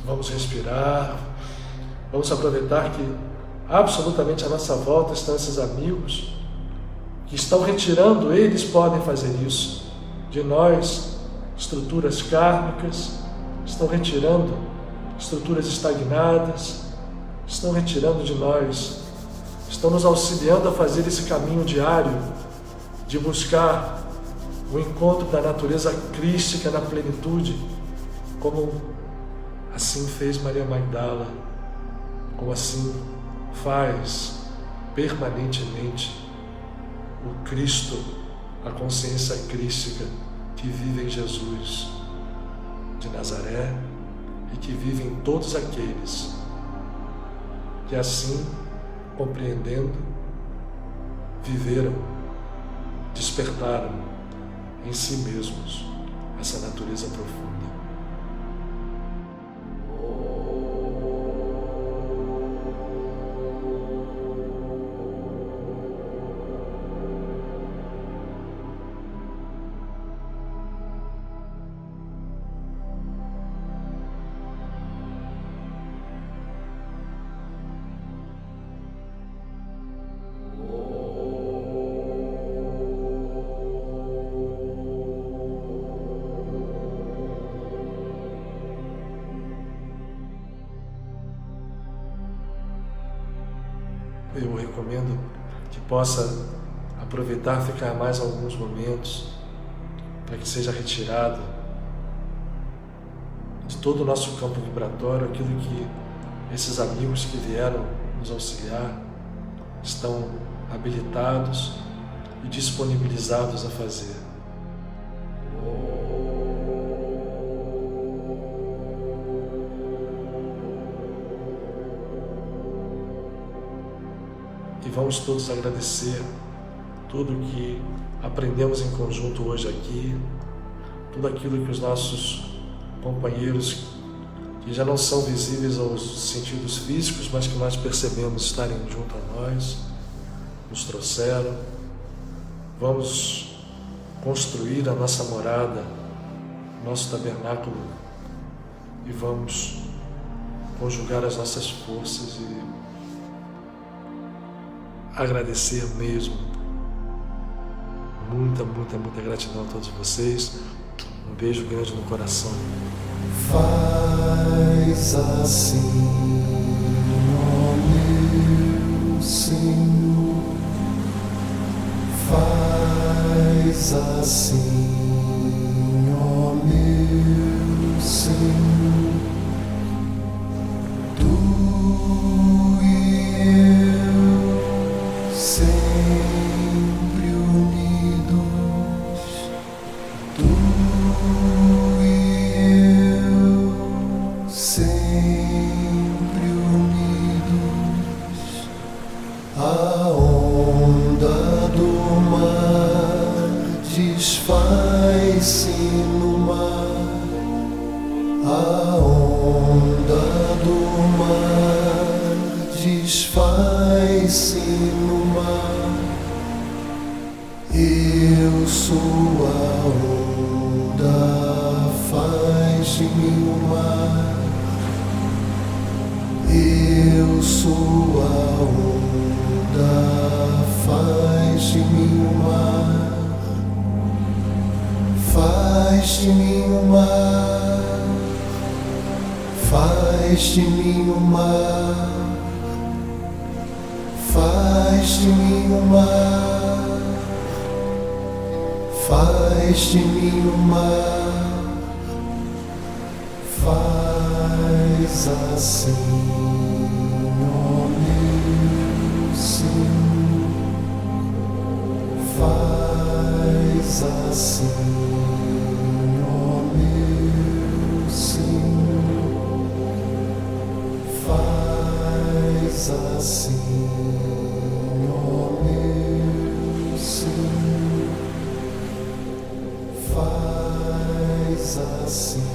Vamos respirar, vamos aproveitar que absolutamente à nossa volta estão esses amigos que estão retirando, eles podem fazer isso, de nós, estruturas kármicas, estão retirando estruturas estagnadas, estão retirando de nós, estão nos auxiliando a fazer esse caminho diário de buscar o encontro da natureza crística na plenitude, como assim fez Maria Magdala, como assim faz permanentemente o Cristo, a consciência crística que vive em Jesus de Nazaré e que vive em todos aqueles que assim, compreendendo, viveram, despertaram em si mesmos essa natureza profunda. Eu recomendo que possa aproveitar, ficar mais alguns momentos, para que seja retirado de todo o nosso campo vibratório aquilo que esses amigos que vieram nos auxiliar estão habilitados e disponibilizados a fazer. E vamos todos agradecer tudo que aprendemos em conjunto hoje aqui, tudo aquilo que os nossos companheiros, que já não são visíveis aos sentidos físicos, mas que nós percebemos estarem junto a nós, nos trouxeram. Vamos construir a nossa morada, nosso tabernáculo, e vamos conjugar as nossas forças e agradecer mesmo. Muita gratidão a todos vocês. Um beijo grande no coração. Faz assim, ó meu Senhor. Faz assim, ó meu Senhor. Tu e eu sempre unidos. Tu e eu sempre unidos. A onda do mar desfaz-se no mar. A onda do mar desfaz-se no mar. Eu sou a onda, faz de mim o mar. Eu sou a onda, faz de mim o mar. Faz de mim o mar. Faz de mim o mar. Faz de mim o mar. Faz de mim o mar. Faz assim, ó meu Senhor. Faz assim, ó meu Senhor. Faz assim, ó meu Senhor. Faz assim.